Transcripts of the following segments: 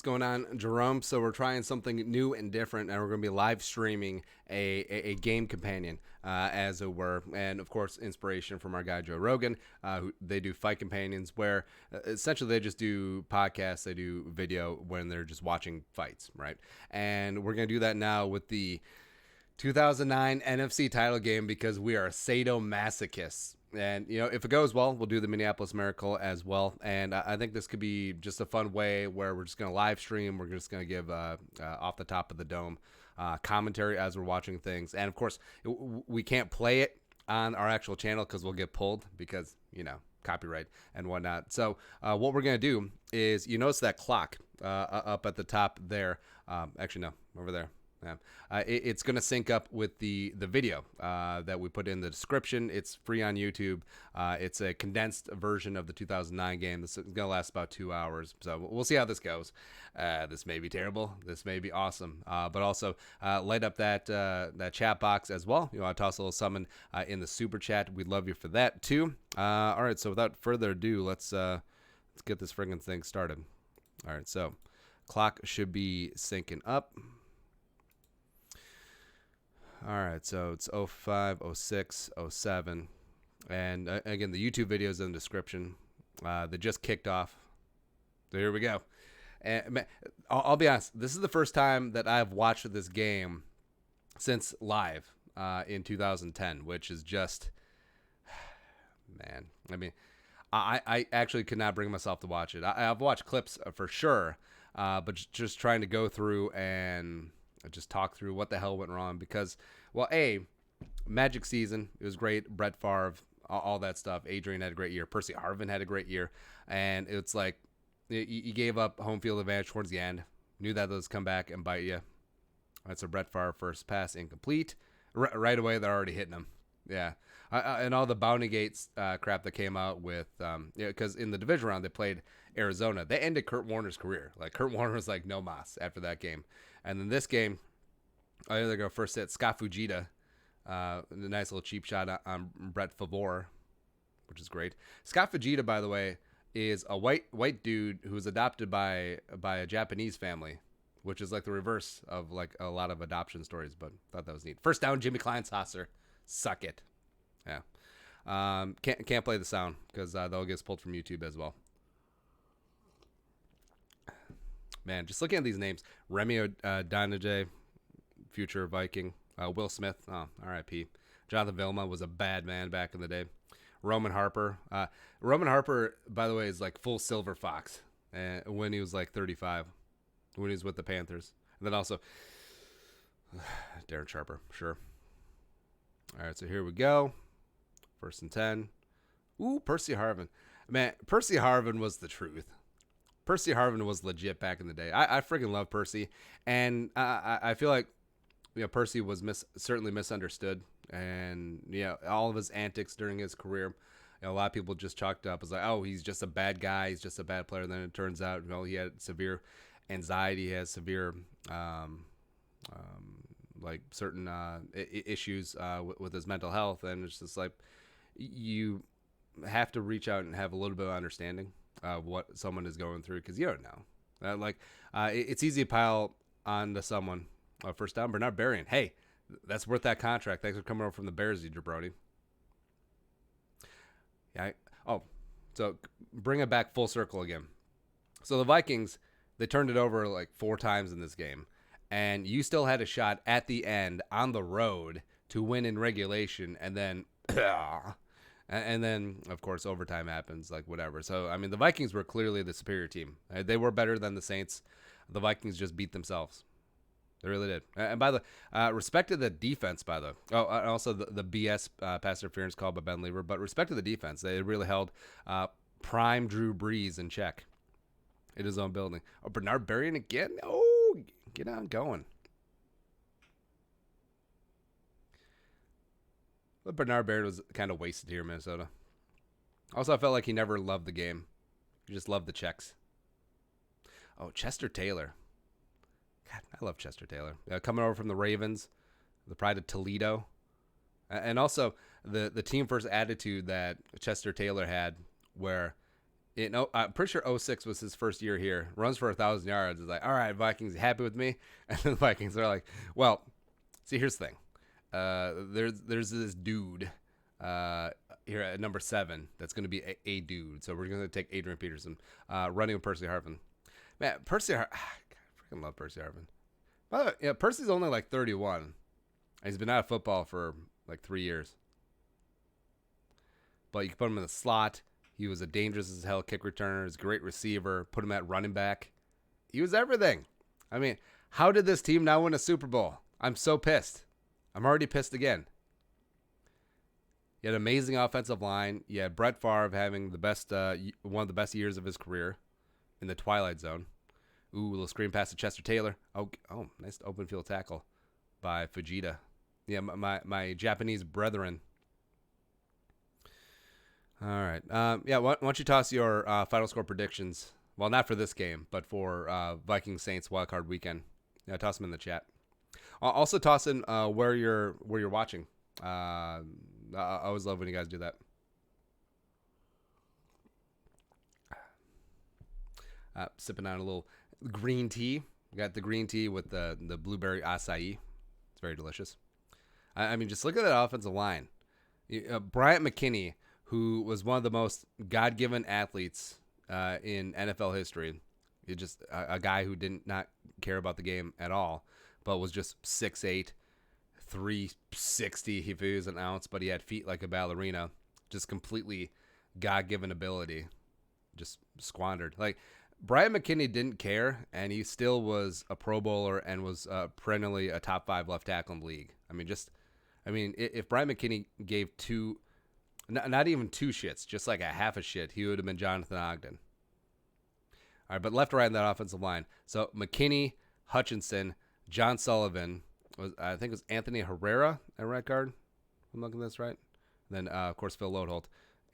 going on, Jerome? So we're trying something new and different, and we're going to be live streaming a game companion, as it were, and of course, inspiration from our guy Joe Rogan. Who they do fight companions, where essentially they just do podcasts, they do video when they're just watching fights, right? And we're going to do that now with the 2009 NFC title game because we are sadomasochists. And, if it goes well, we'll do the Minneapolis Miracle as well. And I think this could be just a fun way where we're just going to live stream. We're just going to give off the top of the dome commentary as we're watching things. And, of course, we can't play it on our actual channel because we'll get pulled because, copyright and whatnot. So what we're going to do is, you notice that clock up at the top there. Actually, no, over there. Yeah. It's going to sync up with the video that we put in the description. It's free on YouTube. It's a condensed version of the 2009 game. This is going to last about 2 hours. So we'll see how this goes. This may be terrible. This may be awesome. But also light up that chat box as well. I toss a little summon in the super chat. We'd love you for that too. All right. So without further ado, let's get this friggin' thing started. All right. So clock should be syncing up. All right, so it's 05, 06, 07. And again, the YouTube video is in the description. They just kicked off. So here we go. And I'll be honest, this is the first time that I've watched this game since live in 2010, which is just, man. I mean, I actually could not bring myself to watch it. I've watched clips for sure, but just trying to go through and just talk through what the hell went wrong because, well, Magic season, it was great. Brett Favre, all that stuff. Adrian had a great year. Percy Harvin had a great year. And it's like you gave up home field advantage towards the end. Knew that those come back and bite you. That's a Brett Favre first pass incomplete. Right away, they're already hitting him. Yeah. And all the bounty gates crap that came out with, because in the division round, they played Arizona. They ended Kurt Warner's career. Like, Kurt Warner was like, no mas after that game. And then this game, they go first hit Scott Fujita, a nice little cheap shot on Brett Favre, which is great. Scott Fujita, by the way, is a white dude who was adopted by a Japanese family, which is like the reverse of like a lot of adoption stories. But thought that was neat. First down, Jimmy Kleinsasser, suck it. Yeah, can't play the sound because they'll get pulled from YouTube as well. Man, just looking at these names, Remy Donajay, future Viking. Will Smith, R.I.P. Jonathan Vilma was a bad man back in the day. Roman Harper. Roman Harper, by the way, is like full silver fox when he was like 35, when he was with the Panthers. And then also, Darren Sharper, sure. All right, so here we go. 1st and 10. Ooh, Percy Harvin. Man, Percy Harvin was the truth. Percy Harvin was legit back in the day. I freaking love Percy. And I feel like Percy was certainly misunderstood. And, all of his antics during his career, a lot of people just chalked up as like, oh, he's just a bad guy. He's just a bad player. And then it turns out, he had severe anxiety. He has severe, like certain issues with his mental health. And it's just like you have to reach out and have a little bit of understanding of what someone is going through because you don't know. It's easy to pile onto someone. First down, Bernard Berrien. Hey, that's worth that contract. Thanks for coming over from the Bears, you jabroni. Yeah. So bring it back full circle again. So the Vikings, they turned it over like 4 times in this game, and you still had a shot at the end on the road to win in regulation, and then. And then, of course, overtime happens, like whatever. So, I mean, the Vikings were clearly the superior team. They were better than the Saints. The Vikings just beat themselves. They really did. And by the respect to the defense, by the also the BS pass interference called by Ben Lever, but respect to the defense. They really held prime Drew Brees in check in his own building. Oh, Bernard Berrien again? Oh, get on going. But Bernard Berrien was kind of wasted here in Minnesota. Also, I felt like he never loved the game. He just loved the checks. Oh, Chester Taylor. God, I love Chester Taylor. Coming over from the Ravens, the pride of Toledo. And also the team first attitude that Chester Taylor had where I'm pretty sure '06 was his first year here. Runs for 1,000 yards. It's like, all right, Vikings, happy with me? And then the Vikings are like, well, see, here's the thing. There's this dude here at number 7 that's going to be a dude. So we're going to take Adrian Peterson, running with Percy Harvin. Man, Percy Harvin, I freaking love Percy Harvin. By the way, yeah, Percy's only like 31. And he's been out of football for like 3 years. But you can put him in the slot. He was a dangerous as hell kick returner. He's a great receiver. Put him at running back. He was everything. I mean, how did this team now win a Super Bowl? I'm so pissed. I'm already pissed again. You had an amazing offensive line. You had Brett Favre having the best, one of the best years of his career in the Twilight Zone. Ooh, a little screen pass to Chester Taylor. Oh, nice open field tackle by Fujita. Yeah, my Japanese brethren. All right. Yeah, why don't you toss your final score predictions? Well, not for this game, but for Vikings-Saints wildcard weekend. Yeah, toss them in the chat. Also toss in where you're watching. I always love when you guys do that. Sipping on a little green tea. We got the green tea with the blueberry acai. It's very delicious. I mean, just look at that offensive line. Bryant McKinney, who was one of the most God-given athletes in NFL history. He's just a guy who did not care about the game at all, but was just 6'8", 360 if he was an ounce, but he had feet like a ballerina. Just completely God-given ability. Just squandered. Like, Brian McKinney didn't care, and he still was a Pro Bowler and was perennially a top 5 left tackle in the league. I mean, if Brian McKinney gave not even 2 shits, just like a half a shit, he would have been Jonathan Ogden. All right, but left or right in that offensive line. So McKinney, Hutchinson, John Sullivan, I think it was Anthony Herrera at right guard. I'm looking at this right. And then, of course, Phil Lodeholt,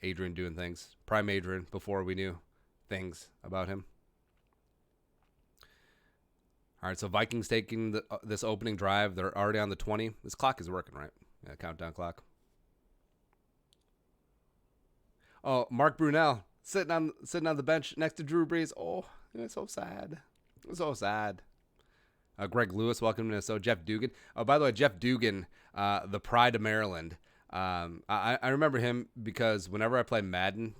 Adrian doing things. Prime Adrian before we knew things about him. All right, so Vikings taking this opening drive. They're already on the 20. This clock is working, right? Yeah, countdown clock. Oh, Mark Brunell sitting on the bench next to Drew Brees. Oh, it's so sad. It's so sad. Greg Lewis, welcome to Minnesota. Jeff Dugan. Oh, by the way, Jeff Dugan, the pride of Maryland. I remember him because whenever I played Madden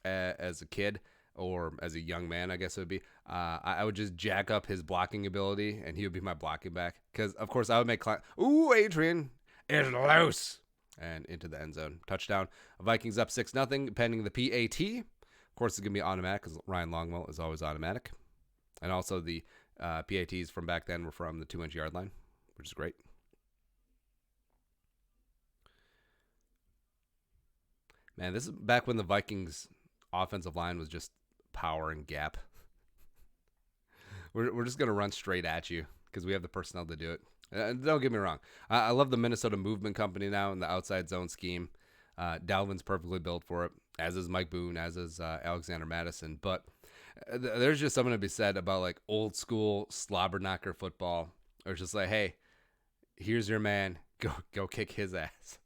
as a kid, or as a young man, I guess it would be, I would just jack up his blocking ability, and he would be my blocking back. Because, of course, I would make ooh, Adrian is loose. And into the end zone. Touchdown. Vikings up 6-0, pending the PAT. Of course, it's going to be automatic because Ryan Longwell is always automatic. And also the PATs from back then were from the 2-inch yard line, which is great. Man, this is back when the Vikings offensive line was just power and gap. We're just going to run straight at you because we have the personnel to do it. Don't get me wrong. I love the Minnesota Movement Company now and the outside zone scheme. Dalvin's perfectly built for it, as is Mike Boone, as is Alexander Madison. But there's just something to be said about like old school slobber knocker football. Or just like, hey, here's your man. Go kick his ass.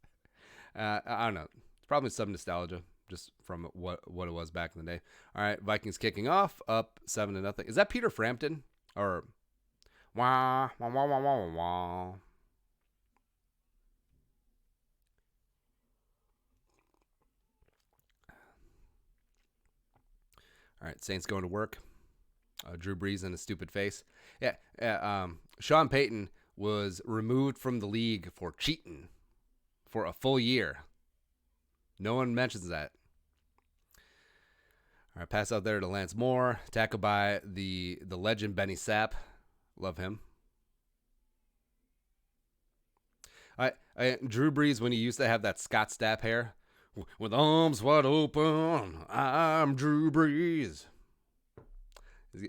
I don't know. It's probably some nostalgia just from what it was back in the day. All right, Vikings kicking off, up 7-0. Is that Peter Frampton? Or wah, wah, wah, wah, wah, wah. All right, Saints going to work. Drew Brees in a stupid face. Yeah. Sean Payton was removed from the league for cheating for a full year. No one mentions that. All right, pass out there to Lance Moore. Tackled by the legend Benny Sapp. Love him. Drew Brees, when he used to have that Scott Stapp hair, with arms wide open, I'm Drew Brees.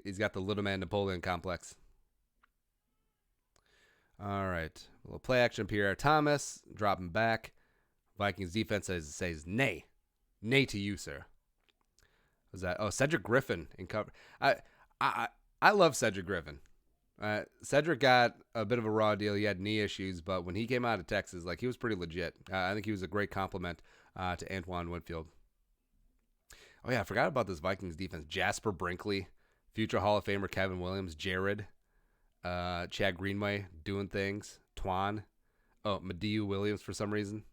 He's got the little man Napoleon complex. All right, a little play action. Pierre Thomas dropping back. Vikings defense says nay to you, sir. Was that? Oh, Cedric Griffin in cover. I love Cedric Griffin. Cedric got a bit of a raw deal. He had knee issues, but when he came out of Texas, like, he was pretty legit. I think he was a great compliment to Antoine Winfield. Oh, yeah, I forgot about this Vikings defense. Jasper Brinkley, future Hall of Famer Kevin Williams, Jared, Chad Greenway doing things, Twan. Oh, Mediu Williams for some reason.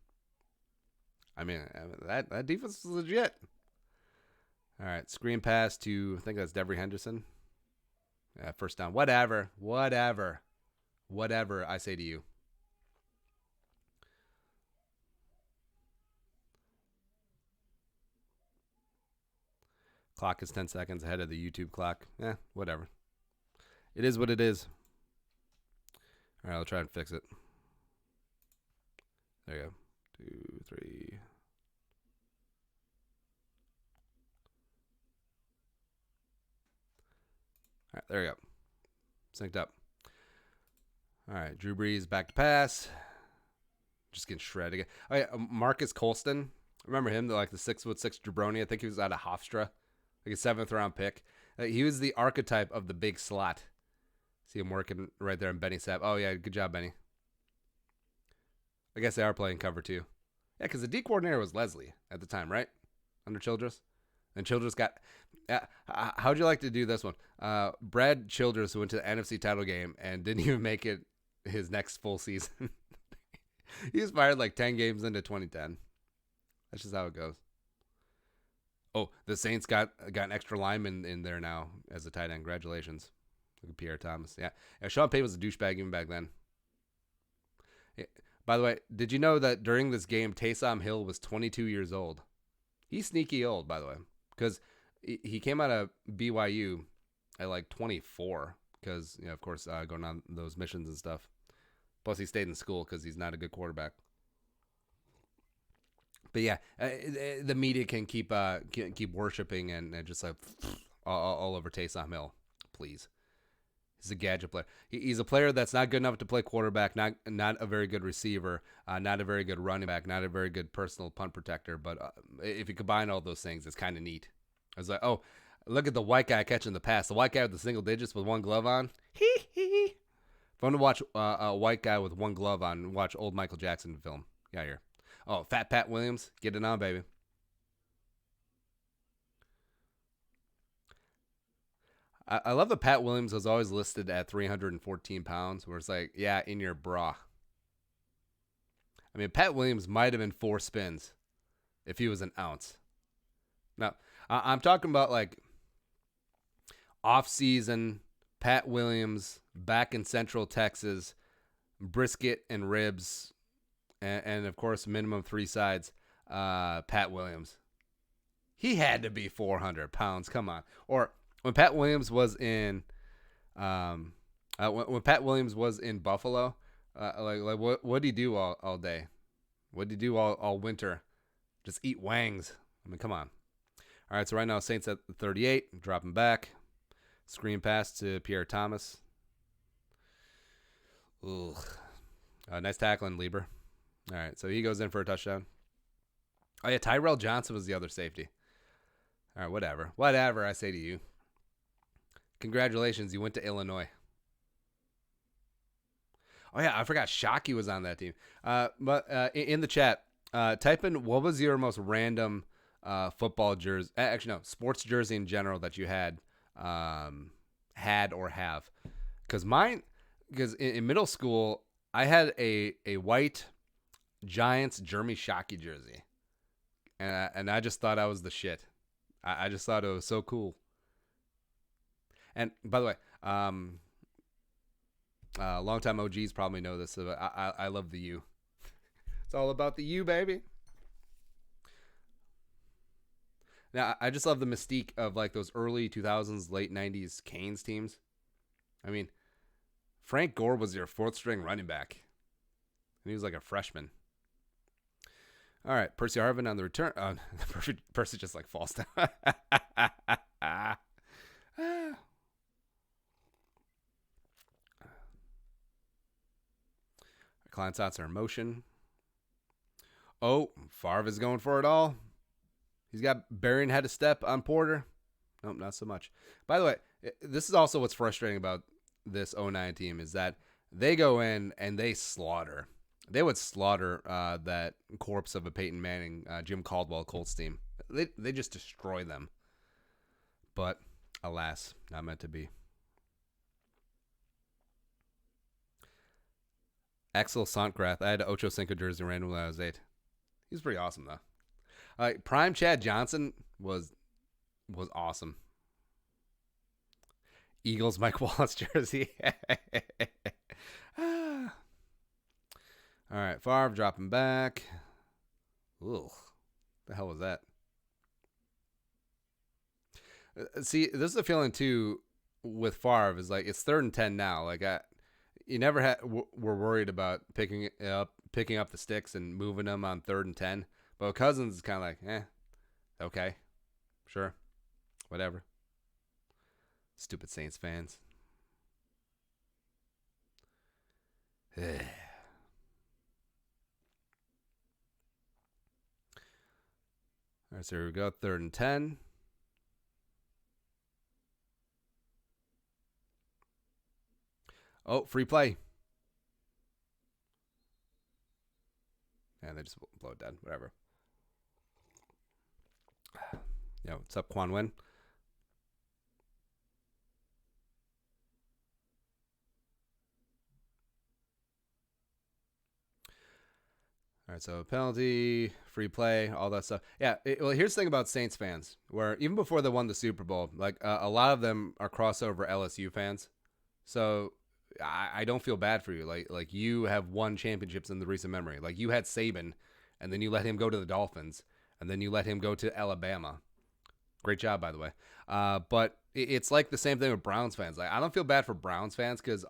I mean, that defense is legit. All right, screen pass to, I think that's Devery Henderson. Yeah, first down. Whatever, I say to you. Clock is 10 seconds ahead of the YouTube clock. Whatever. It is what it is. All right, I'll try and fix it. There you go. 2, 3. All right, there you go. Synced up. All right, Drew Brees back to pass. Just getting shredded again. Oh, yeah, Marcus Colston. Remember him, like the 6'6" jabroni? I think he was out of Hofstra, like a 7th round pick. He was the archetype of the big slot. See him working right there in Benny Sapp. Oh, yeah, good job, Benny. I guess they are playing cover 2. Yeah, because the D coordinator was Leslie at the time, right? Under Childress. And Childress got... how'd you like to do this one? Brad Childress went to the NFC title game and didn't even make it his next full season. He was fired like 10 games into 2010. That's just how it goes. Oh, the Saints got an extra lineman in there now as a tight end. Congratulations. Look at Pierre Thomas. Yeah, Sean Payton was a douchebag even back then. Yeah. By the way, did you know that during this game, Taysom Hill was 22 years old? He's sneaky old, by the way, because he came out of BYU at like 24 because, of course, going on those missions and stuff. Plus, he stayed in school because he's not a good quarterback. But yeah, the media can keep worshiping and just like all over Taysom Hill. Please, he's a gadget player. He's a player that's not good enough to play quarterback. Not a very good receiver. Not a very good running back. Not a very good personal punt protector. But if you combine all those things, it's kind of neat. I was like, oh, look at the white guy catching the pass. The white guy with the single digits with one glove on. Fun to watch a white guy with one glove on. Watch old Michael Jackson film. Yeah, here. Oh, Fat Pat Williams. Get it on, baby. I love that Pat Williams was always listed at 314 pounds, where it's like, yeah, in your bra. I mean, Pat Williams might have been 4 spins if he was an ounce. Now, I'm talking about like off-season Pat Williams back in Central Texas, brisket and ribs, and of course, minimum 3 sides. Pat Williams. He had to be 400 pounds. Come on. Or when Pat Williams was in, when Pat Williams was in Buffalo, like what did he do all day? What did he do all winter? Just eat wangs. I mean, come on. All right, so right now Saints at 38, dropping back. Screen pass to Pierre Thomas. Ugh. Nice tackling, Lieber. All right, so he goes in for a touchdown. Oh, yeah, Tyrell Johnson was the other safety. All right, whatever. Whatever, I say to you. Congratulations, you went to Illinois. Oh, yeah, I forgot Shockey was on that team. But in the chat, type in what was your most random football jersey. Actually, no, sports jersey in general that you had or have. Because in middle school, I had a white Giants Jeremy Shockey jersey. And I just thought I was the shit. I just thought it was so cool. And by the way, longtime OGs probably know this. So I love the U. It's all about the U, baby. Now, I just love the mystique of like those early 2000s, late 90s Canes teams. I mean, Frank Gore was your 4th string running back. And he was like a freshman. All right, Percy Harvin on the return. Percy just like falls down. Client thoughts are in motion. Oh, Favre is going for it all. He's got Berrien had a step on Porter. Nope, not so much. By the way, this is also what's frustrating about this 09 team is that they go in and they slaughter They would slaughter that corpse of a Peyton Manning, Jim Caldwell Colts team. They just destroy them. But alas, not meant to be. Axel Sontgrath. I had an Ocho Cinco jersey randomly when I was 8. He's pretty awesome though. Prime Chad Johnson was awesome. Eagles Mike Wallace jersey. All right, Favre dropping back. Ugh, the hell was that? See, this is a feeling too with Favre. Is like it's 3rd and 10 now. Like you never were worried about picking up the sticks and moving them on 3rd and 10. But Cousins is kind of like, okay, sure, whatever. Stupid Saints fans. All right, so here we go. 3rd and 10. Oh, free play. And they just blow it dead. Whatever. Yeah, what's up, Quan Win? All right, so penalty, free play, all that stuff. Yeah, well, here's the thing about Saints fans, where even before they won the Super Bowl, like a lot of them are crossover LSU fans. So I don't feel bad for you. Like you have won championships in the recent memory. Like you had Saban, and then you let him go to the Dolphins, and then you let him go to Alabama. Great job, by the way. But it's like the same thing with Browns fans. Like I don't feel bad for Browns fans because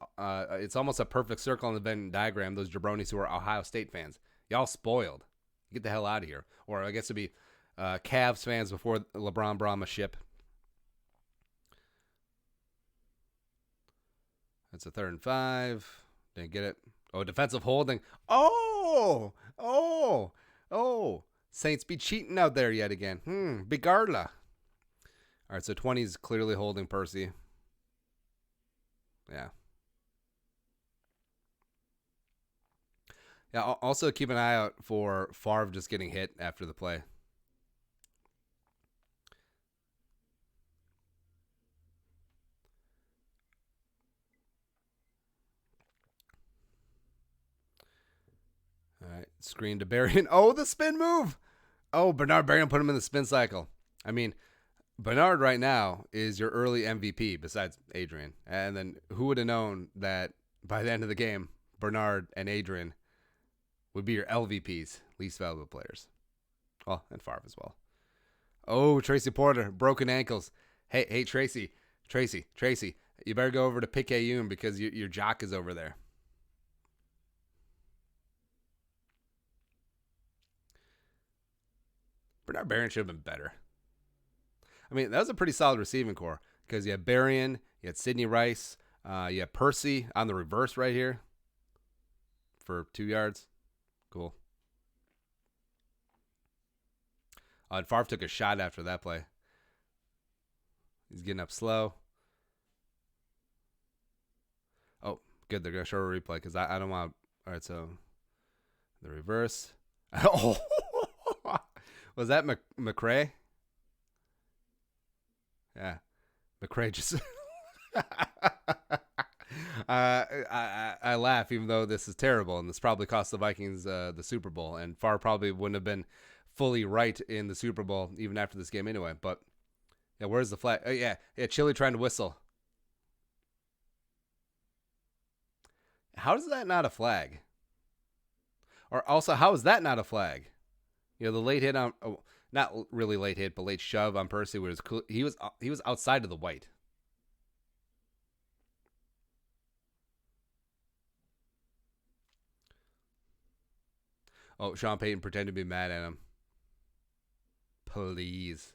it's almost a perfect circle in the Venn diagram. Those jabronis who are Ohio State fans. Y'all spoiled. Get the hell out of here. Or I guess it'd be Cavs fans before LeBron Brahma ship. That's a 3rd and 5. Didn't get it. Oh, defensive holding. Oh. Saints be cheating out there yet again. Bigarla. All right, so 20 is clearly holding Percy. Yeah. Yeah, also keep an eye out for Favre just getting hit after the play. All right, screen to Berrien. Oh, the spin move. Oh, Bernard Berrien put him in the spin cycle. I mean, Bernard right now is your early MVP besides Adrian. And then who would have known that by the end of the game, Bernard and Adrian would be your LVPs, least valuable players. Well, and Favre as well. Oh, Tracy Porter, broken ankles. Hey, Tracy, you better go over to Picayune because your jock is over there. Bernard Berrien should have been better. I mean, that was a pretty solid receiving core because you had Berrien, you had Sidney Rice, you had Percy on the reverse right here for 2 yards. Cool. And Favre took a shot after that play. He's getting up slow. Oh, good. They're going to show a replay because I don't want to. All right, so the reverse. Oh, was that McCray? Yeah. McCray just. I laugh even though this is terrible and this probably cost the Vikings the Super Bowl, and Favre probably wouldn't have been fully right in the Super Bowl even after this game anyway. But yeah, where's the flag? Oh, yeah, Chili trying to whistle. How is that not a flag? Or also, how is that not a flag? You know, the late hit on, not really late hit, but late shove on Percy was cool. He was outside of the white. Oh, Sean Payton pretended to be mad at him. Please.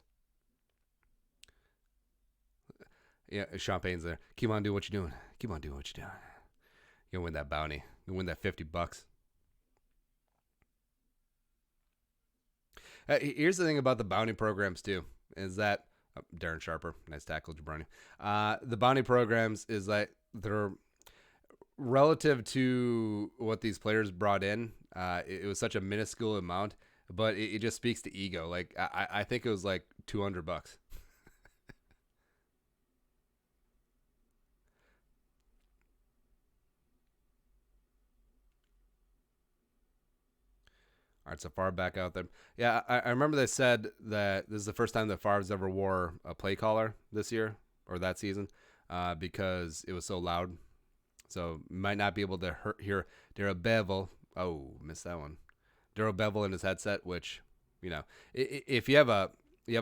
Yeah, Sean Payton's there. Keep on doing what you're doing. Keep on doing what you're doing. You're going to win that bounty. You're going to win that $50. Here's the thing about the bounty programs, too, is that Darren Sharper, nice tackle, Jabroni. The bounty programs is that they're relative to what these players brought in, it was such a minuscule amount, but it just speaks to ego. Like I think it was like $200. All right, so Favre back out there. Yeah, I remember they said that this is the first time that Favre's ever wore a play caller this year or that season because it was so loud. So might not be able to hear Daryl Bevel. Oh, missed that one. Daryl Bevel in his headset, which, if you have a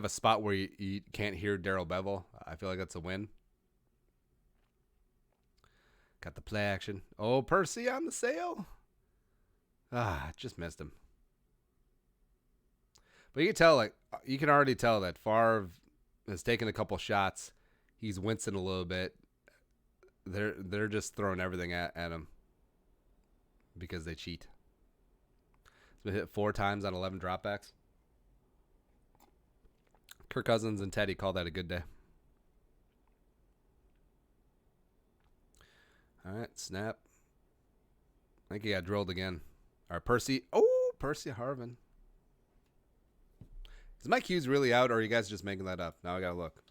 spot where you can't hear Daryl Bevel, I feel like that's a win. Got the play action. Oh, Percy on the sale. Just missed him. But you can already tell that Favre has taken a couple shots. He's wincing a little bit. They're just throwing everything at him because they cheat. He's been hit 4 times on 11 dropbacks. Kirk Cousins and Teddy called that a good day. All right, snap. I think he got drilled again. All right, Percy. Oh, Percy Harvin. Is Mike Hughes really out, or are you guys just making that up? Now I gotta look.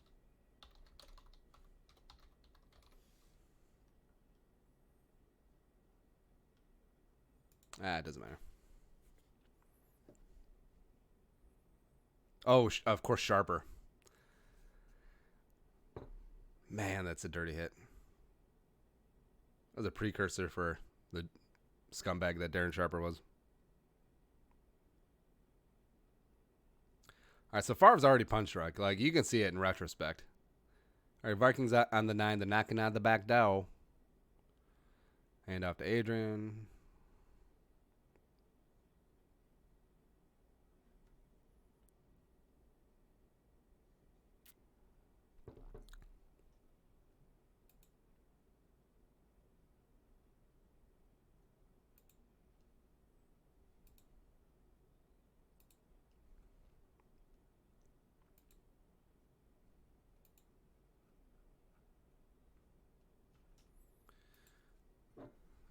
It doesn't matter. Oh, of course, Sharper. Man, that's a dirty hit. That was a precursor for the scumbag that Darren Sharper was. All right, so Favre's already punch drunk. Like, you can see it in retrospect. All right, Vikings on the 9. They're knocking out the back door. Hand off to Adrian.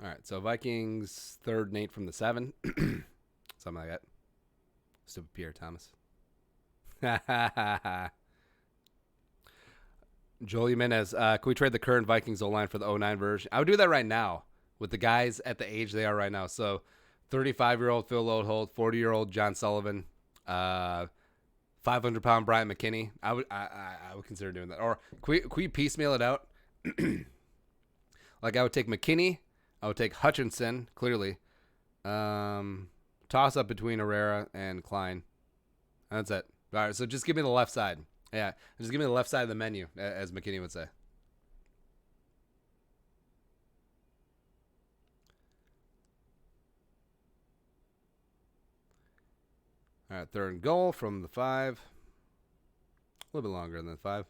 All right, so Vikings 3rd, Nate from the 7. Something like that. Stupid Pierre Thomas. Joel Jimenez, can we trade the current Vikings O-line for the 09 version? I would do that right now with the guys at the age they are right now. So 35-year-old Phil Lodeholt, 40-year-old John Sullivan, 500-pound Brian McKinney. I would consider doing that. Or can we piecemeal it out? Like, I would take McKinney. I would take Hutchinson, clearly. Toss up between Herrera and Klein. That's it. All right, so just give me the left side. Yeah, just give me the left side of the menu, as McKinney would say. All right, 3rd and goal from the 5. A little bit longer than the 5.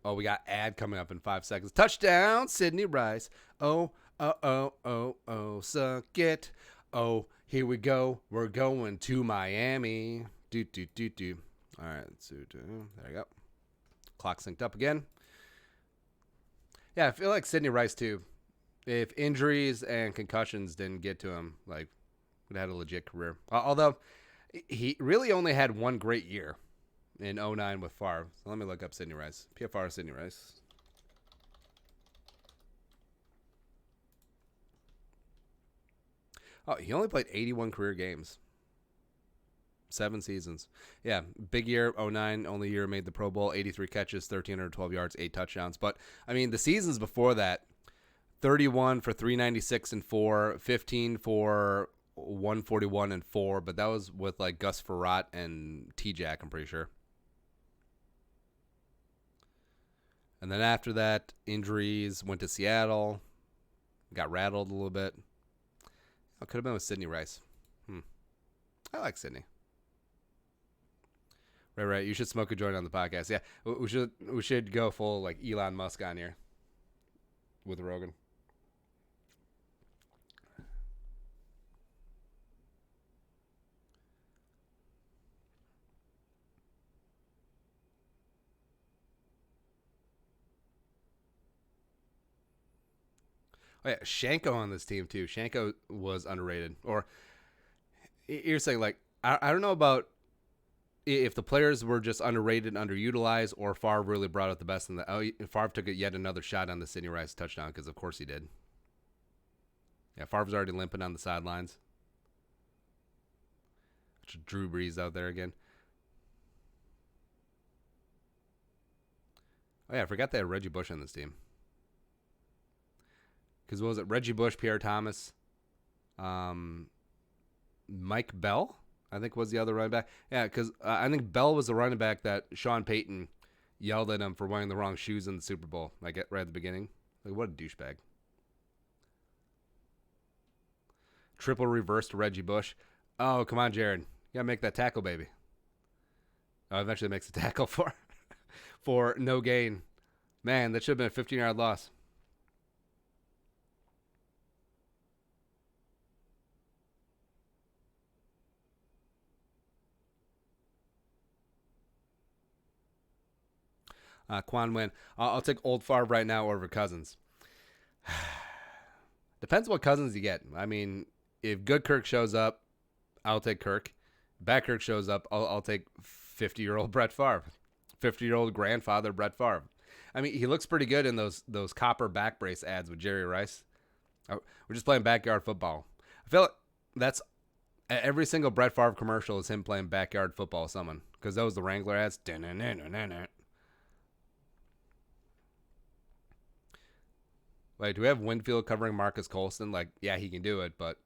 Oh, we got ad coming up in 5 seconds. Touchdown, Sidney Rice. Oh, suck it. Oh, here we go. We're going to Miami. Do. All right, so there you go. Clock synced up again. Yeah, I feel like Sidney Rice too. If injuries and concussions didn't get to him, like, would have had a legit career. Although he really only had one great year in 09 with Favre. So let me look up Sidney Rice. PFR Sidney Rice. Oh, he only played 81 career games. 7 seasons. Yeah, big year, 09, only year made the Pro Bowl, 83 catches, 1,312 yards, 8 touchdowns. But, I mean, the seasons before that, 31 for 396 and 4, 15 for 141 and 4, but that was with, like, Gus Frerotte and T-Jack, I'm pretty sure. And then after that, injuries, went to Seattle, got rattled a little bit. Oh, could have been with Sidney Rice. I like Sidney. Right. You should smoke a joint on the podcast. Yeah, we should go full like Elon Musk on here with Rogan. Oh, yeah, Shanko on this team too. Shanko was underrated. Or you're saying like I don't know about if the players were just underrated, underutilized, or Favre really brought out the best in the. Oh, Favre took yet another shot on the Sidney Rice touchdown because of course he did. Yeah, Favre's already limping on the sidelines. Drew Brees out there again. Oh yeah, I forgot they had Reggie Bush on this team. Because what was it? Reggie Bush, Pierre Thomas, Mike Bell, I think was the other running back. Yeah, because I think Bell was the running back that Sean Payton yelled at him for wearing the wrong shoes in the Super Bowl. Like right at the beginning. Like what a douchebag. Triple reversed Reggie Bush. Oh, come on, Jared. You gotta make that tackle, baby. Oh, eventually makes a tackle for no gain. Man, that should have been a 15-yard loss. Quan Win. I'll take old Favre right now over Cousins. Depends what Cousins you get. I mean, if good Kirk shows up, I'll take Kirk. Bad Kirk shows up, I'll take 50-year-old Brett Favre. 50-year-old grandfather Brett Favre. I mean, he looks pretty good in those copper back brace ads with Jerry Rice. Oh, we're just playing backyard football. I feel like that's every single Brett Favre commercial is him playing backyard football with someone because that was the Wrangler ads. Like, do we have Winfield covering Marcus Colston? Like, yeah, he can do it, but,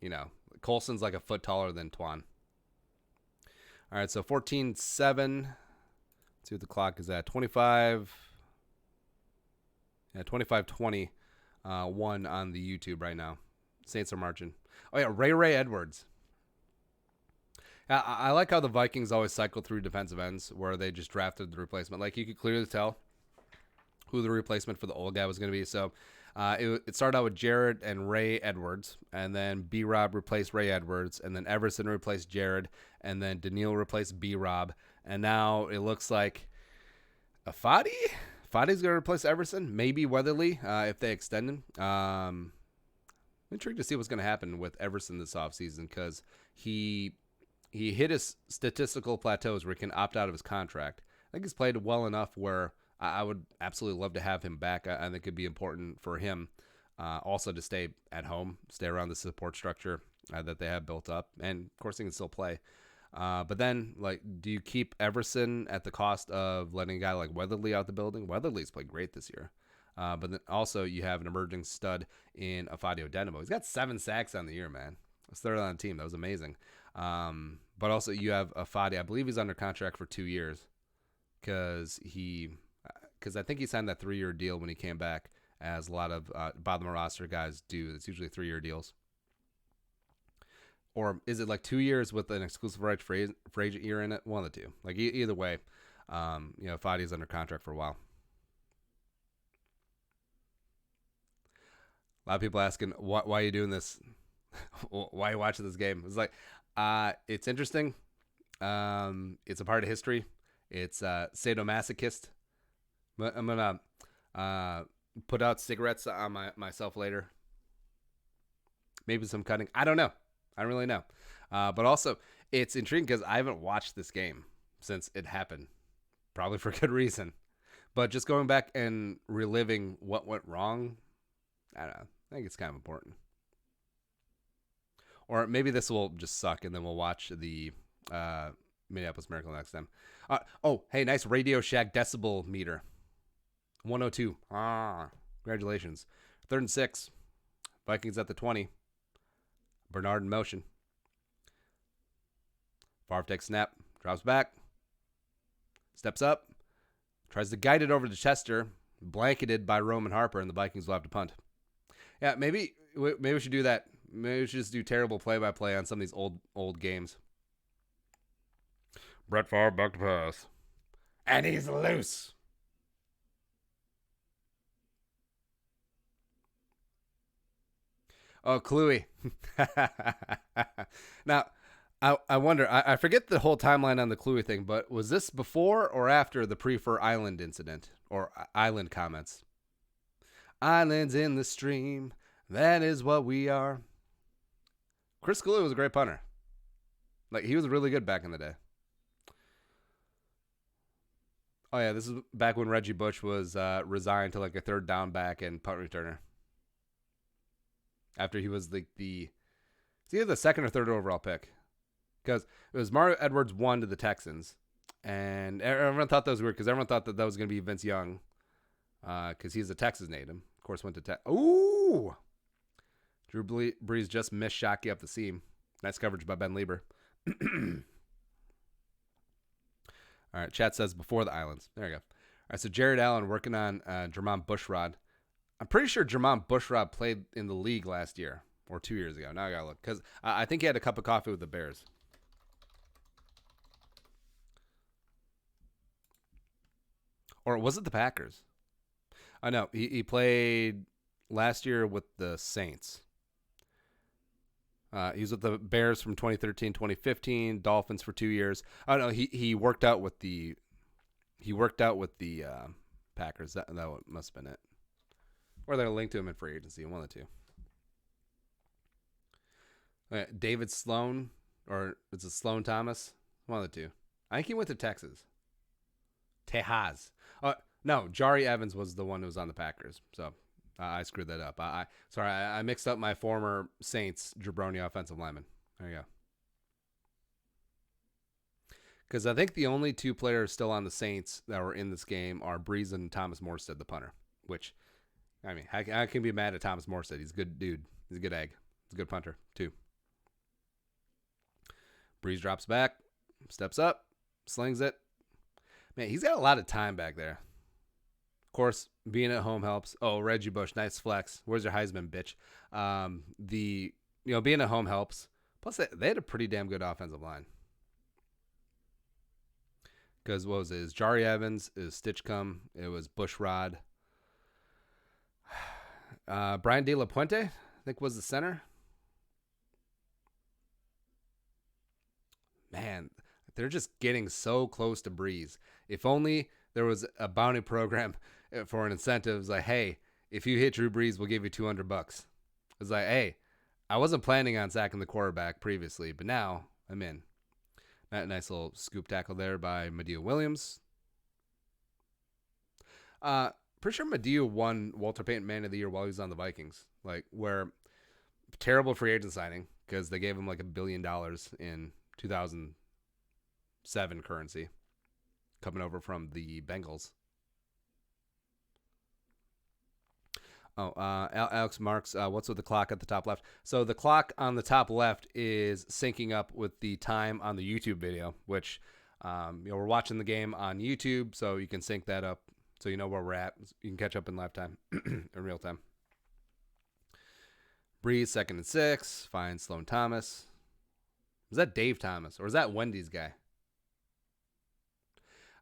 you know, Colston's like a foot taller than Twan. All right, so 14-7. Let's see what the clock is at. 25. Yeah, 25-20. 1 on the YouTube right now. Saints are marching. Oh, yeah, Ray Edwards. I like how the Vikings always cycle through defensive ends where they just drafted the replacement. Like, you could clearly tell who the replacement for the old guy was going to be. So it started out with Jared and Ray Edwards, and then B-Rob replaced Ray Edwards, and then Everson replaced Jared, and then Daniil replaced B-Rob, and now it looks like a Fadi? Fadi's going to replace Everson, maybe Weatherly if they extend him. I'm intrigued to see what's going to happen with Everson this offseason because he hit his statistical plateaus where he can opt out of his contract. I think he's played well enough where I would absolutely love to have him back. I think it'd be important for him also to stay at home, stay around the support structure that they have built up. And, of course, he can still play. But then, like, do you keep Everson at the cost of letting a guy like Weatherly out the building? Weatherly's played great this year. But then also you have an emerging stud in Afadio Denimo. He's got 7 sacks on the year, man. He's third on the team. That was amazing. But also you have Afadi. I believe he's under contract for 2 years because I think he signed that 3-year deal when he came back, as a lot of bottom roster guys do. It's usually 3-year deals. Or is it like 2 years with an exclusive right for agent year in it? One of the two. Like either way, Fadi's under contract for a while. A lot of people asking, why are you doing this? Why are you watching this game? It's like, it's interesting. It's a part of history. It's sadomasochist. I'm going to put out cigarettes on myself later. Maybe some cutting. I don't know. I don't really know. But also, it's intriguing because I haven't watched this game since it happened. Probably for good reason. But just going back and reliving what went wrong, I don't know. I think it's kind of important. Or maybe this will just suck, and then we'll watch the Minneapolis Miracle next time. Hey, nice Radio Shack decibel meter. 102. Congratulations. 3rd and 6. Vikings at the 20. Bernard in motion. Favre takes snap. Drops back. Steps up. Tries to guide it over to Chester. Blanketed by Roman Harper, and the Vikings will have to punt. Yeah, maybe we should do that. Maybe we should just do terrible play-by-play on some of these old games. Brett Favre back to pass. And he's loose. Oh, Cluey. Now, I wonder, I forget the whole timeline on the Cluey thing, but was this before or after the Prefer Island incident or island comments? Islands in the stream. That is what we are. Chris Cooley was a great punter. Like, he was really good back in the day. Oh, yeah, this is back when Reggie Bush was resigned to like a third down back and punt returner. After he was like it's either the second or third overall pick. Because it was Mario Edwards 1 to the Texans. And everyone thought that was weird because everyone thought that was going to be Vince Young. Because he's a Texas native. Of course, went to Texas. Ooh! Drew Brees just missed Shockey up the seam. Nice coverage by Ben Lieber. All right, chat says before the Islands. There you go. All right, so Jared Allen working on Jermon Bushrod. I'm pretty sure Jermon Bushrod played in the league last year or 2 years ago. Now I got to look because I think he had a cup of coffee with the Bears. Or was it the Packers? I know. He played last year with the Saints. He was with the Bears from 2013, 2015, Dolphins for 2 years. Oh no, he worked out with the Packers. That must have been it. Or they're linked to him in free agency, one of the two. David Sloan, or is it Sloan Thomas? One of the two. I think he went to Texas. Tejas. No, Jari Evans was the one who was on the Packers. So I screwed that up. I mixed up my former Saints jabroni offensive lineman. There you go. Because I think the only two players still on the Saints that were in this game are Breeze and Thomas Morstead, the punter. Which, I mean, I can be mad at Thomas Morstead. He's a good dude. He's a good egg. He's a good punter, too. Breeze drops back, steps up, slings it. Man, he's got a lot of time back there. Of course, being at home helps. Oh, Reggie Bush, nice flex. Where's your Heisman, bitch? Being at home helps. Plus, they had a pretty damn good offensive line. Because what was it? It was Jari Evans, it was Stitchcomb, it was Bushrod. Brian De La Puente, I think, was the center. Man, they're just getting so close to Breeze. If only there was a bounty program for an incentive. It's like, hey, if you hit Drew Brees, we'll give you $200. It's like, hey, I wasn't planning on sacking the quarterback previously, but now I'm in. That nice little scoop tackle there by Medea Williams. Pretty sure Medea won Walter Payton Man of the Year while he was on the Vikings. Like, where terrible free agent signing because they gave him like $1 billion in 2007 currency coming over from the Bengals. Alex Marks, what's with the clock at the top left? So the clock on the top left is syncing up with the time on the YouTube video, which we're watching the game on YouTube, so you can sync that up so you know where we're at. You can catch up in live time, in real time. Breeze, 2nd and 6. Finds Sloan Thomas. Was that Dave Thomas, or is that Wendy's guy?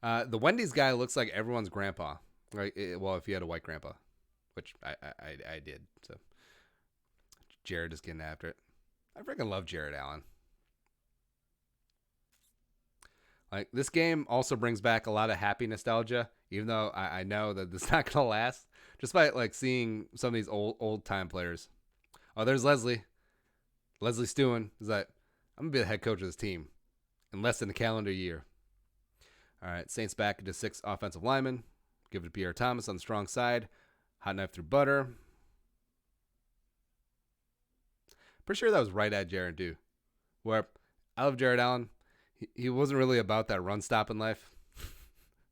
The Wendy's guy looks like everyone's grandpa. Right? Well, if you had a white grandpa. Which I did. So Jared is getting after it. I freaking love Jared Allen. Like, this game also brings back a lot of happy nostalgia, even though I know that it's not gonna last. Just by like seeing some of these old time players. Oh, there's Leslie. Leslie Stewin is like, I'm gonna be the head coach of this team in less than a calendar year. All right, Saints back into 6 offensive linemen. Give it to Pierre Thomas on the strong side. Hot knife through butter. Pretty sure that was right at Jared, too. Where I love Jared Allen. He wasn't really about that run stop in life.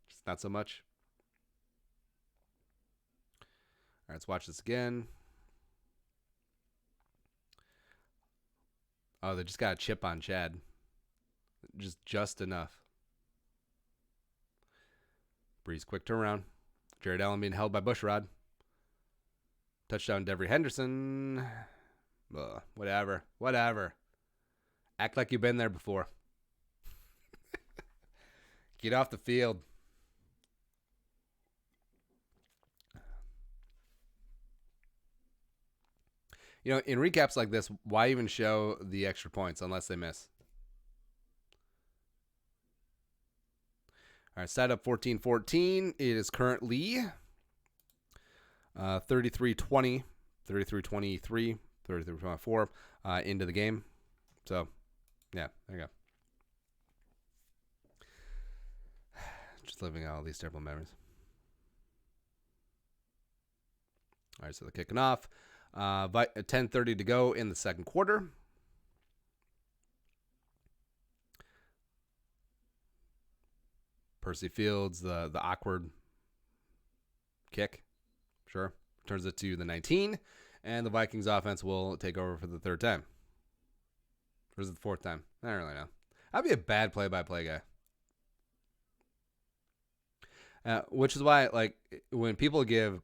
Just not so much. All right, let's watch this again. Oh, they just got a chip on Chad. Just enough. Breeze, quick turnaround. Jared Allen being held by Bushrod. Touchdown, Devery Henderson. Whatever. Act like you've been there before. Get off the field. You know, in recaps like this, why even show the extra points unless they miss? All right, set up 14-14. It is currently 33-20, 33-23, 33-24 into the game. So, yeah, there you go. Just living out all these terrible memories. All right, so they're kicking off. 10:30 to go in the second quarter. Percy Fields, the awkward kick, sure, turns it to the 19, and the Vikings offense will take over for the third time. Or is it the fourth time? I don't really know. I'd be a bad play-by-play guy. Which is why, like, when people give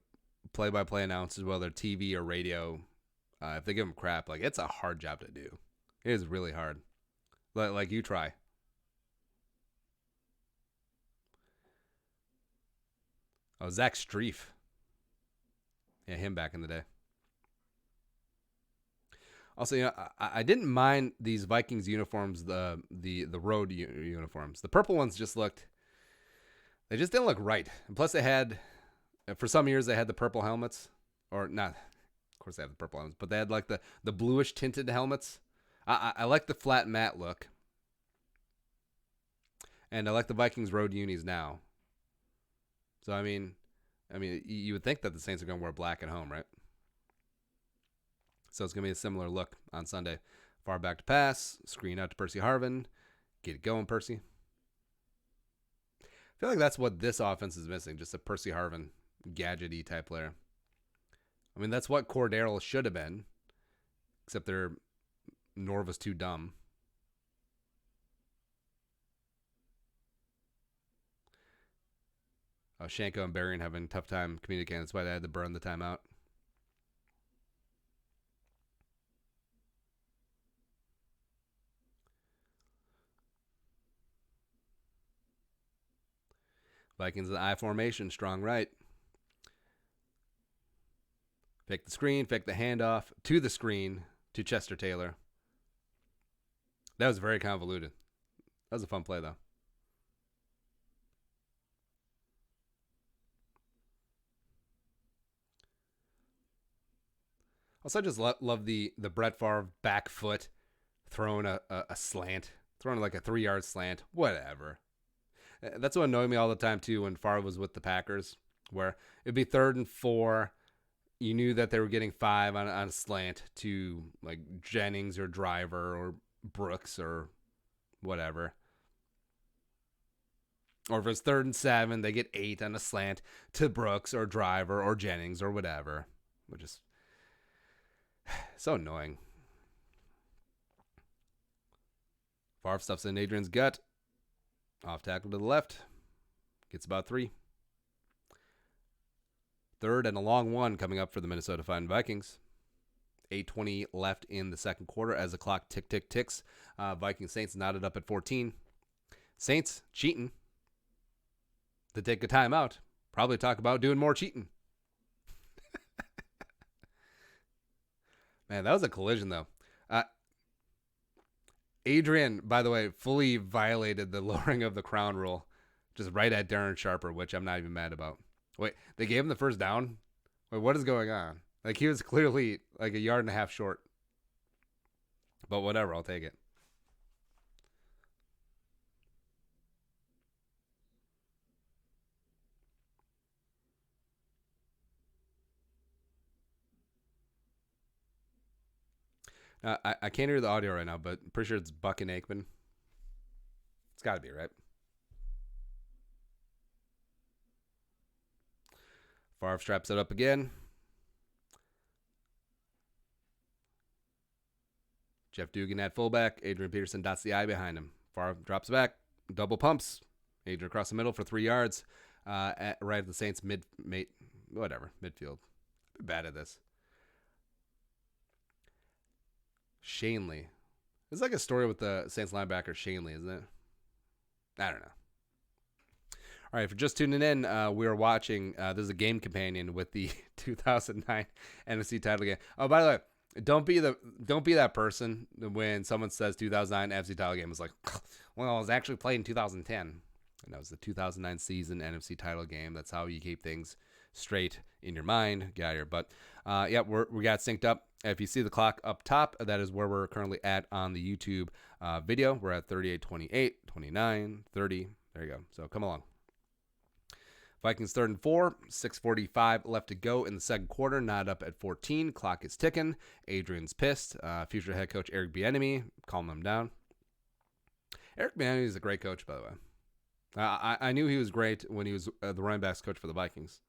play-by-play announcers, whether TV or radio, if they give them crap, like, it's a hard job to do. It is really hard. Like you try. Oh, Zach Streif. Yeah, him back in the day. Also, you know, I didn't mind these Vikings uniforms, the road uniforms. The purple ones just they just didn't look right. And plus, they had, for some years, they had the purple helmets, or not. Of course, they have the purple helmets, but they had like the bluish tinted helmets. I like the flat matte look, and I like the Vikings road unis now. So I mean, you would think that the Saints are going to wear black at home, right? So it's going to be a similar look on Sunday. Far back to pass, screen out to Percy Harvin. Get it going, Percy. I feel like that's what this offense is missing, just a Percy Harvin gadget-y type player. I mean, that's what Cordero should have been, except Norva's too dumb. Shanko and Berrien having a tough time communicating. That's why they had to burn the timeout. Vikings in the I formation, strong right. Fake the screen, fake the handoff to the screen to Chester Taylor. That was very convoluted. That was a fun play, though. Also, I just love the Brett Favre back foot throwing a slant, throwing like a 3-yard slant, whatever. That's what annoyed me all the time, too, when Favre was with the Packers, where it'd be 3rd and 4. You knew that they were getting 5 on a slant to like Jennings or Driver or Brooks or whatever. Or if it's 3rd and 7, they get 8 on a slant to Brooks or Driver or Jennings or whatever, which is so annoying. Favre stuffs in Adrian's gut. Off tackle to the left. Gets about 3. 3rd and a long one coming up for the Minnesota Fighting Vikings. 8:20 left in the second quarter as the clock ticks. Vikings-Saints knotted up at 14. Saints cheating. To take a timeout. Probably talk about doing more cheating. Man, that was a collision, though. Adrian, by the way, fully violated the lowering of the crown rule. Just right at Darren Sharper, which I'm not even mad about. Wait, they gave him the first down? Wait, what is going on? Like, he was clearly like a yard and a half short. But whatever, I'll take it. I can't hear the audio right now, but I'm pretty sure it's Buck and Aikman. It's got to be, right? Favre straps it up again. Jeff Dugan at fullback. Adrian Peterson dots the I behind him. Favre drops back. Double pumps. Adrian across the middle for 3 yards. Right at the Saints midfield. I'm bad at this. Shanley. It's like a story with the Saints linebacker Shanley, isn't it? I don't know. All right, if you're just tuning in, we're watching. There's a game companion with the 2009 NFC title game. Oh, by the way, don't be that person when someone says 2009 NFC title game is like, well, it was actually played in 2010. And that was the 2009 season NFC title game. That's how you keep things straight in your mind. Get out of here. But yeah, we got synced up. If you see the clock up top, that is where we're currently at on the YouTube video. We're at 38, 28, 29, 30. There you go. So come along. Vikings 3rd and 4, 6:45 left to go in the second quarter. Not up at 14. Clock is ticking. Adrian's pissed. Future head coach Eric Bieniemy calming him down. Eric Bieniemy is a great coach, by the way. I knew he was great when he was the running backs coach for the Vikings.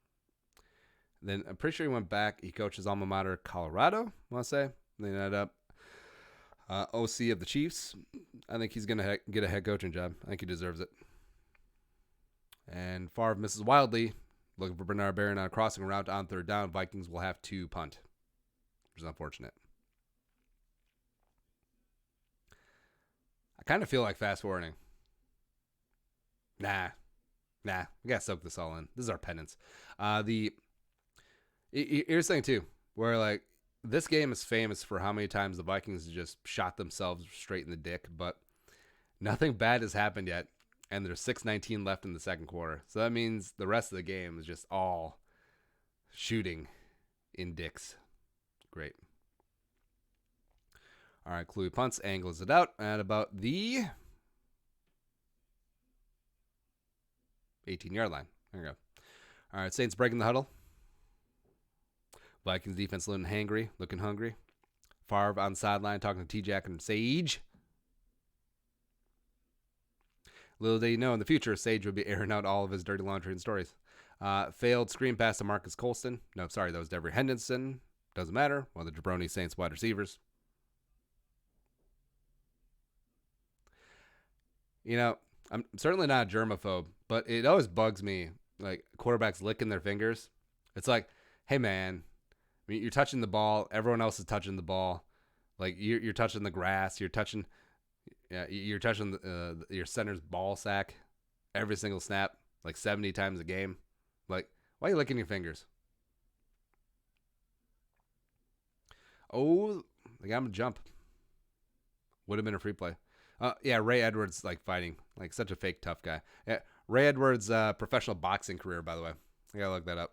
Then I'm pretty sure he went back. He coached his alma mater, Colorado, I want to say. Then he ended up OC of the Chiefs. I think he's going to get a head coaching job. I think he deserves it. And Favre misses wildly, looking for Bernard Berry on a crossing route on 3rd down. Vikings will have to punt, which is unfortunate. I kind of feel like fast forwarding. Nah. We got to soak this all in. This is our penance. Here's the thing, too, where, like, this game is famous for how many times the Vikings just shot themselves straight in the dick, but nothing bad has happened yet. And there's 6:19 left in the second quarter. So that means the rest of the game is just all shooting in dicks. Great. All right, Kluey punts, angles it out at about the 18-yard line. There you go. All right, Saints breaking the huddle. Vikings defense looking hungry. Favre on the sideline talking to T-Jack and Sage. Little did you know, in the future, Sage would be airing out all of his dirty laundry and stories. Failed screen pass to Marcus Colston. No, sorry, that was Devery Henderson. Doesn't matter. One of the jabroni Saints wide receivers. You know, I'm certainly not a germaphobe, but it always bugs me, like, quarterbacks licking their fingers. It's like, hey, man, I mean, you're touching the ball. Everyone else is touching the ball. Like, you're touching the grass. You're touching your center's ball sack every single snap, like 70 times a game. Like, why are you licking your fingers? Oh, they got him to jump. Would have been a free play. Yeah, Ray Edwards, like, fighting. Like, such a fake tough guy. Yeah, Ray Edwards' professional boxing career, by the way. I gotta look that up.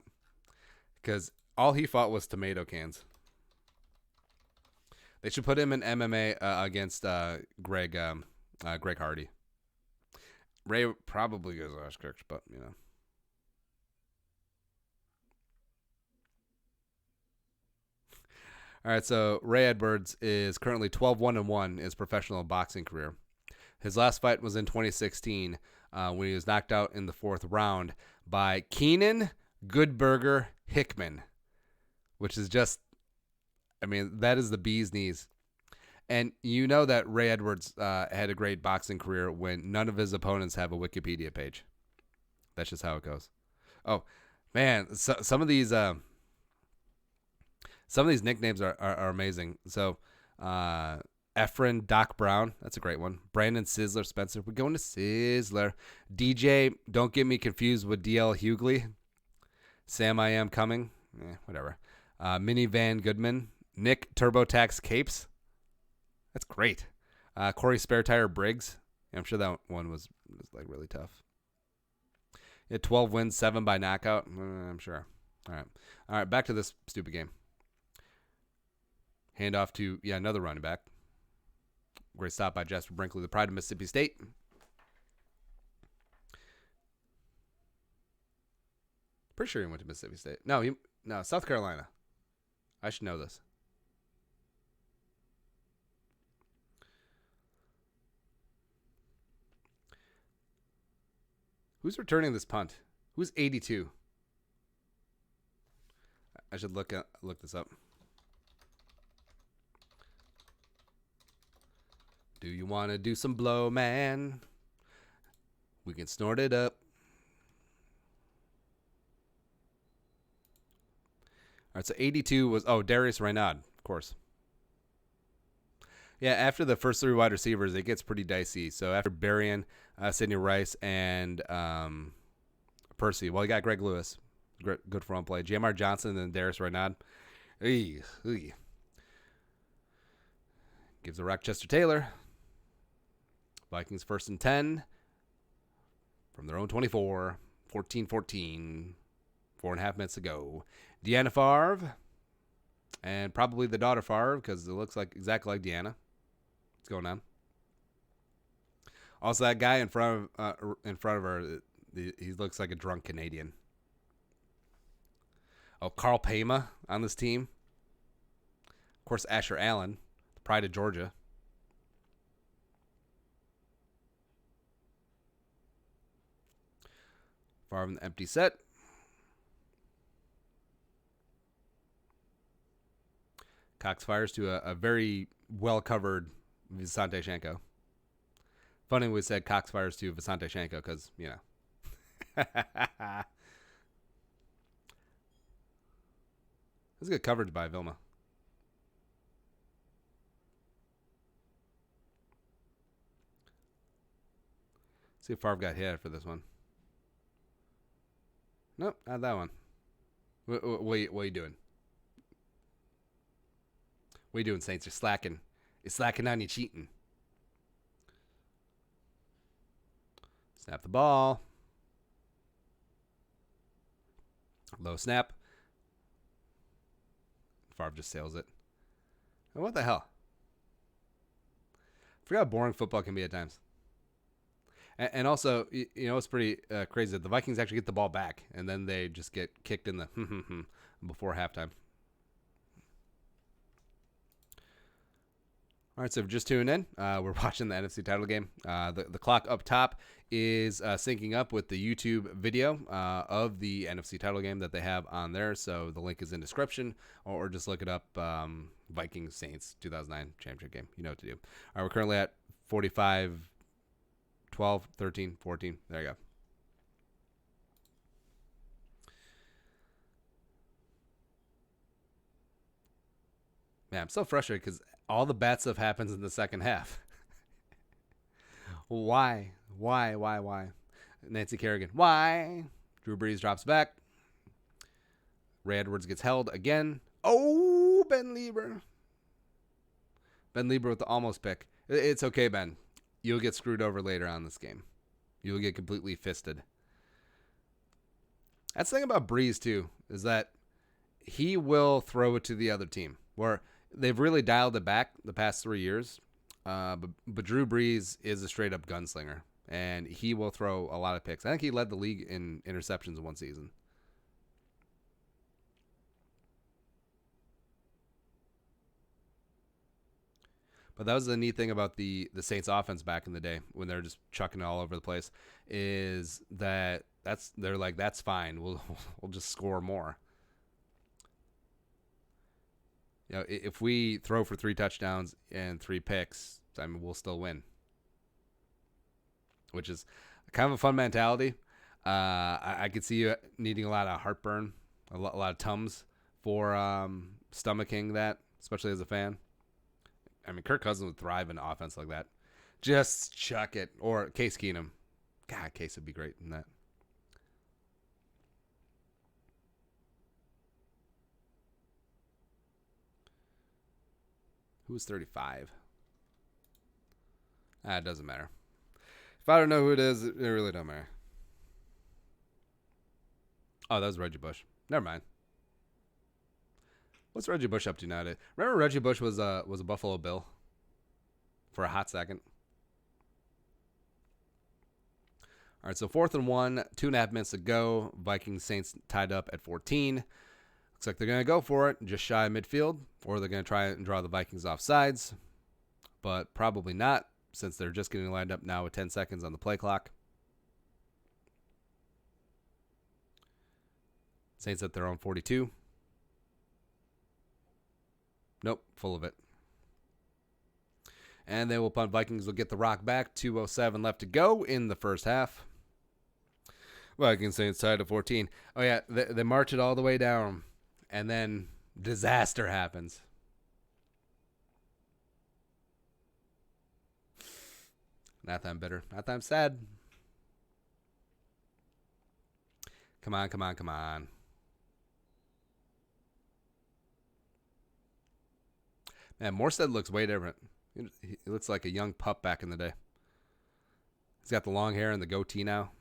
Because all he fought was tomato cans. They should put him in MMA against Greg Hardy. Ray probably goes ass kicked, but, you know. All right, so Ray Edwards is currently 12-1-1 in his professional boxing career. His last fight was in 2016 when he was knocked out in the 4th round by Keenan Goodburger Hickman, which is just, I mean, that is the bee's knees. And you know that Ray Edwards had a great boxing career when none of his opponents have a Wikipedia page. That's just how it goes. Oh, man, some of these nicknames are amazing. So, Efren Doc Brown, that's a great one. Brandon Sizzler Spencer, we're going to Sizzler. DJ, don't get me confused with DL Hughley. Sam I Am Coming, whatever. Minivan Goodman, Nick TurboTax Capes, that's great. Corey Spare Tire Briggs, I'm sure that one was like really tough. Yeah, 12 wins, 7 by knockout, I'm sure. All right, back to this stupid game. Hand off to, another running back. Great stop by Jasper Brinkley, the pride of Mississippi State. Pretty sure he went to Mississippi State. No, South Carolina. I should know this. Who's returning this punt? Who's 82? I should look this up. Do you want to do some blow, man? We can snort it up. All right, so 82 was, Darius Raynaud, of course. Yeah, after the first 3 wide receivers, it gets pretty dicey. So after Berrien, Sidney Rice, and Percy, well, you got Greg Lewis. Good front play. Jamar Johnson and Darius Raynaud. Gives the Rochester Taylor. Vikings 1st and 10 from their own 24. 14-14. 4.5 minutes to go. Deanna Favre. And probably the daughter Favre, because it looks like exactly like Deanna. What's going on? Also, that guy in front of her, he looks like a drunk Canadian. Oh, Carl Pema on this team. Of course, Asher Allen, the pride of Georgia. Favre in the empty set. Cox fires to a very well-covered Visante Shenko. Funny we said Cox fires to Visante Shenko because, you know. This is good coverage by Vilma. See if Favre got hit for this one. Nope, not that one. What are you doing? What are you doing, Saints? You're slacking. You're slacking on, you cheating. Snap the ball. Low snap. Favre just sails it. And what the hell? I forgot how boring football can be at times. And also, you know, it's pretty crazy that the Vikings actually get the ball back, and then they just get kicked in the before halftime. All right, so if you're just tuning in, we're watching the NFC title game. The clock up top is syncing up with the YouTube video of the NFC title game that they have on there. So the link is in description, or just look it up, Vikings-Saints 2009 Championship Game. You know what to do. All right, we're currently at 45, 12, 13, 14. There you go. Man, I'm so frustrated because all the bad stuff happens in the second half. Why? Nancy Kerrigan. Why? Drew Brees drops back. Ray Edwards gets held again. Oh, Ben Lieber. Ben Lieber with the almost pick. It's okay, Ben. You'll get screwed over later on this game. You'll get completely fisted. That's the thing about Brees, too, is that he will throw it to the other team. Where they've really dialed it back the past 3 years. But Drew Brees is a straight-up gunslinger, and he will throw a lot of picks. I think he led the league in interceptions in one season. But that was the neat thing about the Saints offense back in the day when they're just chucking it all over the place, is that they're like, that's fine. We'll just score more. You know, if we throw for 3 touchdowns and 3 picks, I mean, we'll still win. Which is kind of a fun mentality. I could see you needing a lot of heartburn, a lot of Tums for stomaching that, especially as a fan. I mean, Kirk Cousins would thrive in an offense like that. Just chuck it. Or Case Keenum. God, Case would be great in that. Who's 35? It doesn't matter. If I don't know who it is, it really don't matter. Oh, that was Reggie Bush. Never mind. What's Reggie Bush up to nowadays? Remember Reggie Bush was a Buffalo Bill for a hot second? All right, so 4th and 1, 2.5 minutes to go. Vikings-Saints tied up at 14. Looks like they're going to go for it, just shy of midfield, or they're going to try and draw the Vikings off sides, but probably not, since they're just getting lined up now with 10 seconds on the play clock. Saints at their own 42. Nope, full of it. And they will punt. Vikings will get the rock back. 2:07 left to go in the first half. Vikings Saints tied at 14. Oh, yeah, they march it all the way down. And then disaster happens. Not that I'm bitter. Not that I'm sad. Come on. Man, Morstead looks way different. He looks like a young pup back in the day. He's got the long hair and the goatee now.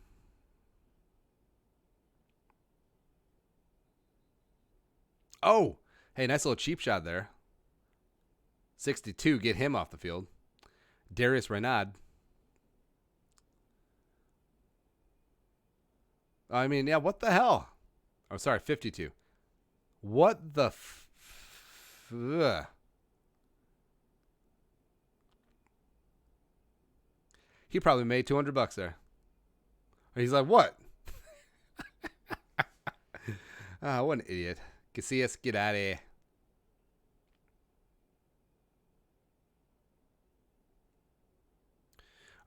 Oh, hey, nice little cheap shot there. 62, get him off the field. Darius Renaud. I mean, yeah, what the hell? Oh, sorry, 52. What the ugh. He probably made $200 there. He's like, what? Ah, what an idiot. Casillas, get out of here.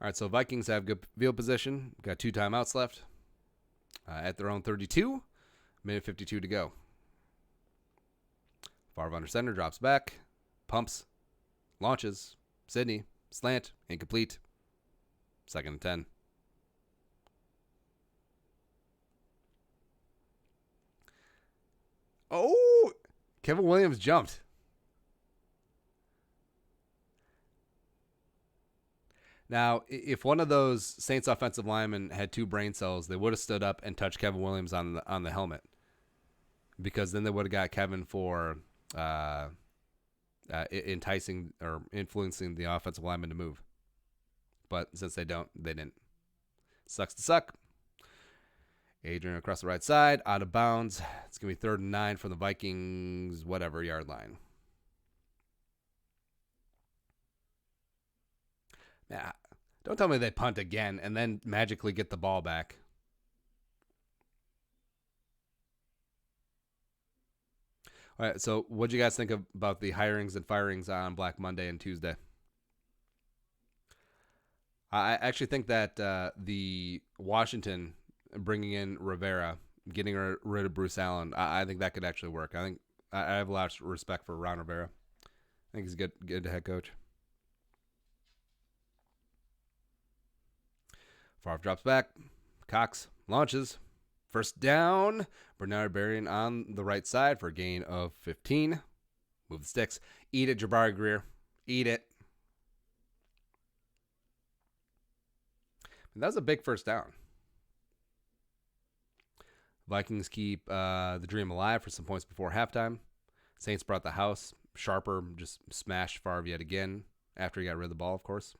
All right, so Vikings have good field position. Got 2 timeouts left. At their own 32. Minute 52 to go. Favre under center, drops back. Pumps. Launches. Sidney. Slant. Incomplete. 2nd and 10. Oh! Kevin Williams jumped. Now, if one of those Saints offensive linemen had 2 brain cells, they would have stood up and touched Kevin Williams on the helmet, because then they would have got Kevin for enticing or influencing the offensive lineman to move. But since they didn't. Sucks to suck. Adrian across the right side, out of bounds. It's going to be 3rd and 9 from the Vikings, whatever, yard line. Yeah, don't tell me they punt again and then magically get the ball back. All right, so what do you guys think about the hirings and firings on Black Monday and Tuesday? I actually think that the Washington bringing in Rivera, getting rid of Bruce Allen, I think that could actually work. I think I have a lot of respect for Ron Rivera. I think he's a good head coach. Favre drops back. Cox launches. 1st down. Bernard Berrien on the right side for a gain of 15. Move the sticks. Eat it, Jabari Greer. Eat it. And that was a big 1st down. Vikings keep the dream alive for some points before halftime. Saints brought the house. Sharper just smashed Favre yet again after he got rid of the ball, of course.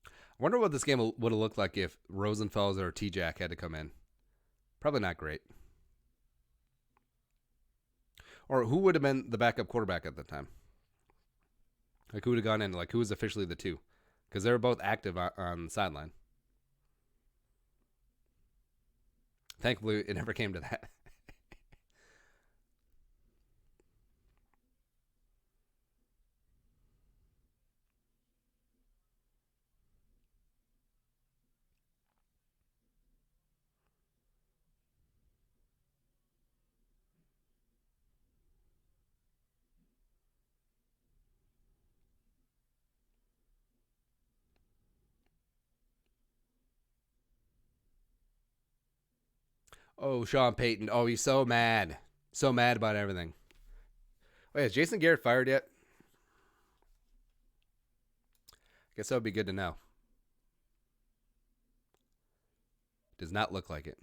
I wonder what this game would have looked like if Rosenfels or T-Jack had to come in. Probably not great. Or who would have been the backup quarterback at the time? Like, who would have gone in? Like, who was officially the 2? Because they were both active on the sideline. Thankfully, it never came to that. Oh, Sean Payton. Oh, he's so mad. So mad about everything. Wait, is Jason Garrett fired yet? Guess that would be good to know. Does not look like it.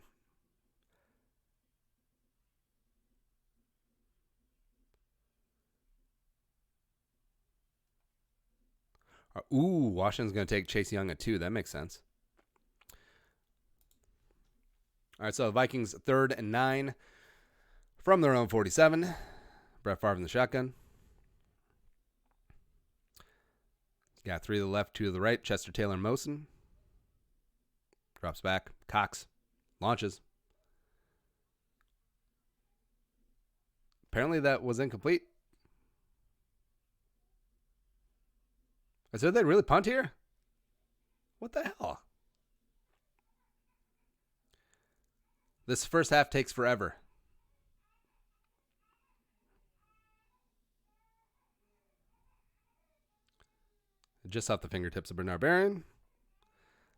Ooh, Washington's going to take Chase Young at 2. That makes sense. All right, so Vikings 3rd and 9 from their own 47. Brett Favre in the shotgun. Got 3 to the left, 2 to the right. Chester, Taylor, and Mosen. Drops back. Cox launches. Apparently that was incomplete. So did they really punt here? What the hell? This first half takes forever. Just off the fingertips of Bernard Berrien.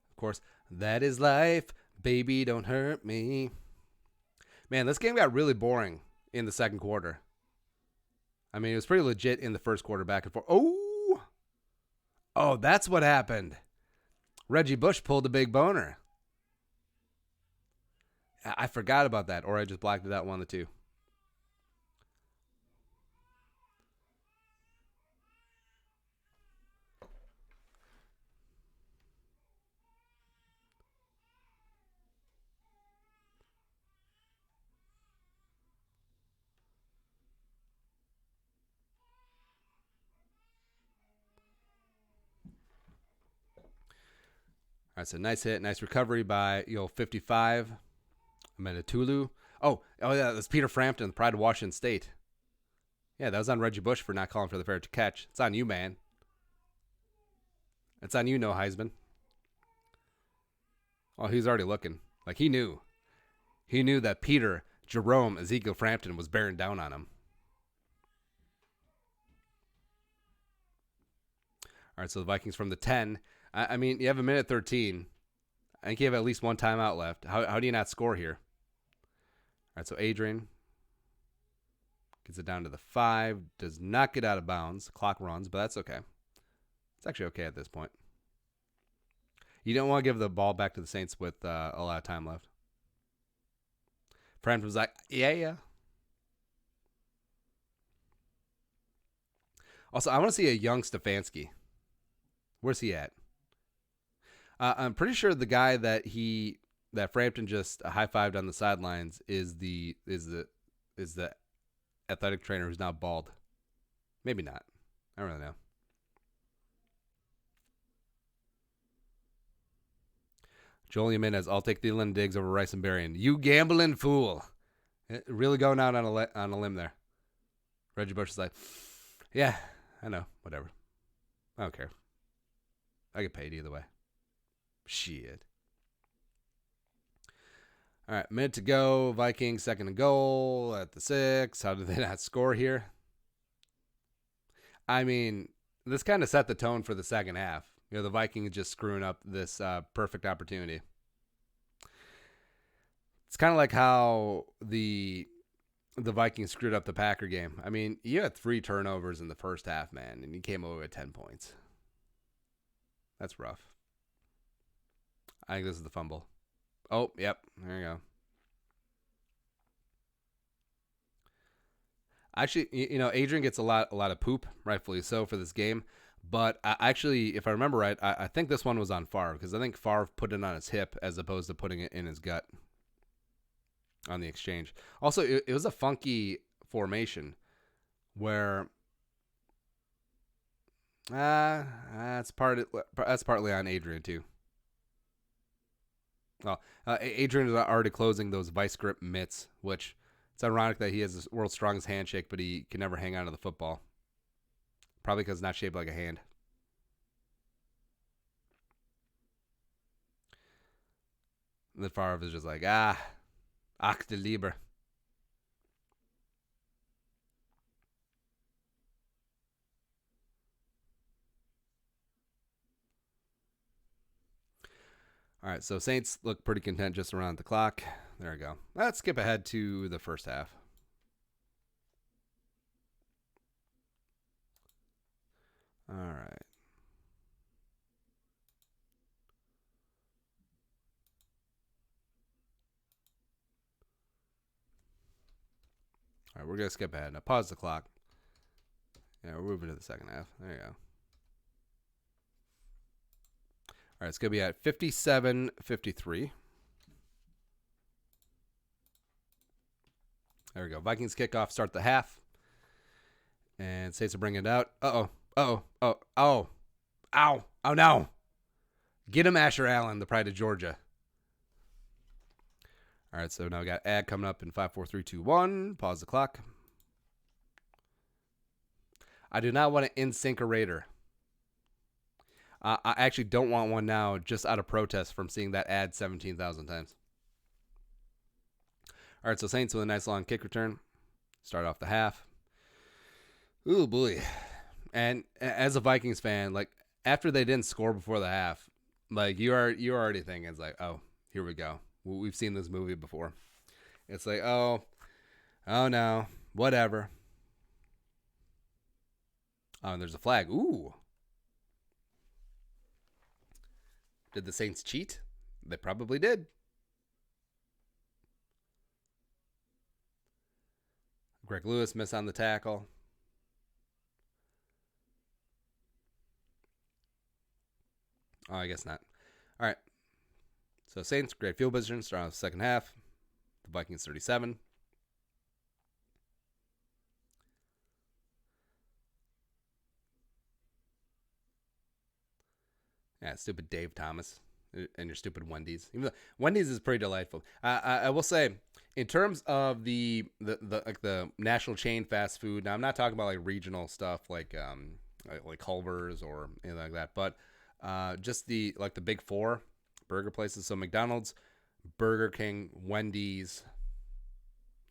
Of course, that is life. Baby, don't hurt me. Man, this game got really boring in the 2nd quarter. I mean, it was pretty legit in the 1st quarter, back and forth. Oh! Oh, that's what happened. Reggie Bush pulled a big boner. I forgot about that, or I just blacked it out, one of the two. All right, so nice hit, nice recovery by 55. Menatulu. Oh yeah, that's Peter Frampton, the pride of Washington State. Yeah, that was on Reggie Bush for not calling for the fair to catch. It's on you, man. It's on you, no Heisman. Oh, he was already looking. Like he knew. He knew that Peter Jerome Ezekiel Frampton was bearing down on him. All right, so the Vikings from the 10. I mean, you have a minute 13. I think you have at least one timeout left. How do you not score here? All right, so Adrian gets it down to the 5. Does not get out of bounds. Clock runs, but that's okay. It's actually okay at this point. You don't want to give the ball back to the Saints with a lot of time left. Frampton was like, yeah. Also, I want to see a young Stefanski. Where's he at? I'm pretty sure the guy that Frampton just high-fived on the sidelines is the athletic trainer who's now bald. Maybe not. I don't really know. Joel Jimenez, I'll take Thielen Diggs over Rice and Berrien. You gambling fool. Really going out on a limb there. Reggie Bush is like, yeah, I know. Whatever. I don't care. I get paid either way. Shit. All right, minute to go. Vikings second and goal at the 6. How did they not score here? I mean, this kind of set the tone for the second half. The Vikings just screwing up this perfect opportunity. It's kind of like how the Vikings screwed up the Packer game. I mean, you had 3 turnovers in the first half, man, and you came away with 10 points. That's rough. I think this is the fumble. Oh, yep. There you go. Actually, Adrian gets a lot of poop, rightfully so, for this game. But actually, if I remember right, I think this one was on Favre, because I think Favre put it on his hip as opposed to putting it in his gut on the exchange. Also, it was a funky formation where that's partly on Adrian too. Well, Adrian is already closing those vice grip mitts, which it's ironic that he has the world's strongest handshake, but he can never hang on to the football. Probably because it's not shaped like a hand. And then Favre is just like, ach de Lieber. All right, so Saints look pretty content just around the clock. There we go. Let's skip ahead to the first half. All right. All right, we're going to skip ahead. Now pause the clock. Yeah, we're moving to the second half. There you go. All right, it's going to be at 57-53. There we go. Vikings kickoff, start the half. And Saints are bringing it out. Oh, no. Get him, Asher Allen, the pride of Georgia. All right, so now we got ad coming up in 5, 4, 3, 2, 1. Pause the clock. I do not want an in-sync Raider. I actually don't want one now just out of protest from seeing that ad 17,000 times. All right, so Saints with a nice long kick return. Start off the half. Ooh, boy. And as a Vikings fan, like, after they didn't score before the half, like, you're already thinking, it's like, oh, here we go. We've seen this movie before. It's like, oh no, whatever. Oh, and there's a flag. Ooh. Did the Saints cheat? They probably did. Greg Lewis miss on the tackle. Oh, I guess not. All right. So Saints, great field position, start on the second half. The Vikings 37. Yeah, stupid Dave Thomas and your stupid Wendy's. Even though Wendy's is pretty delightful. I will say, in terms of the national chain fast food. Now I'm not talking about like regional stuff like Culver's or anything like that, but just the big four burger places. So McDonald's, Burger King, Wendy's.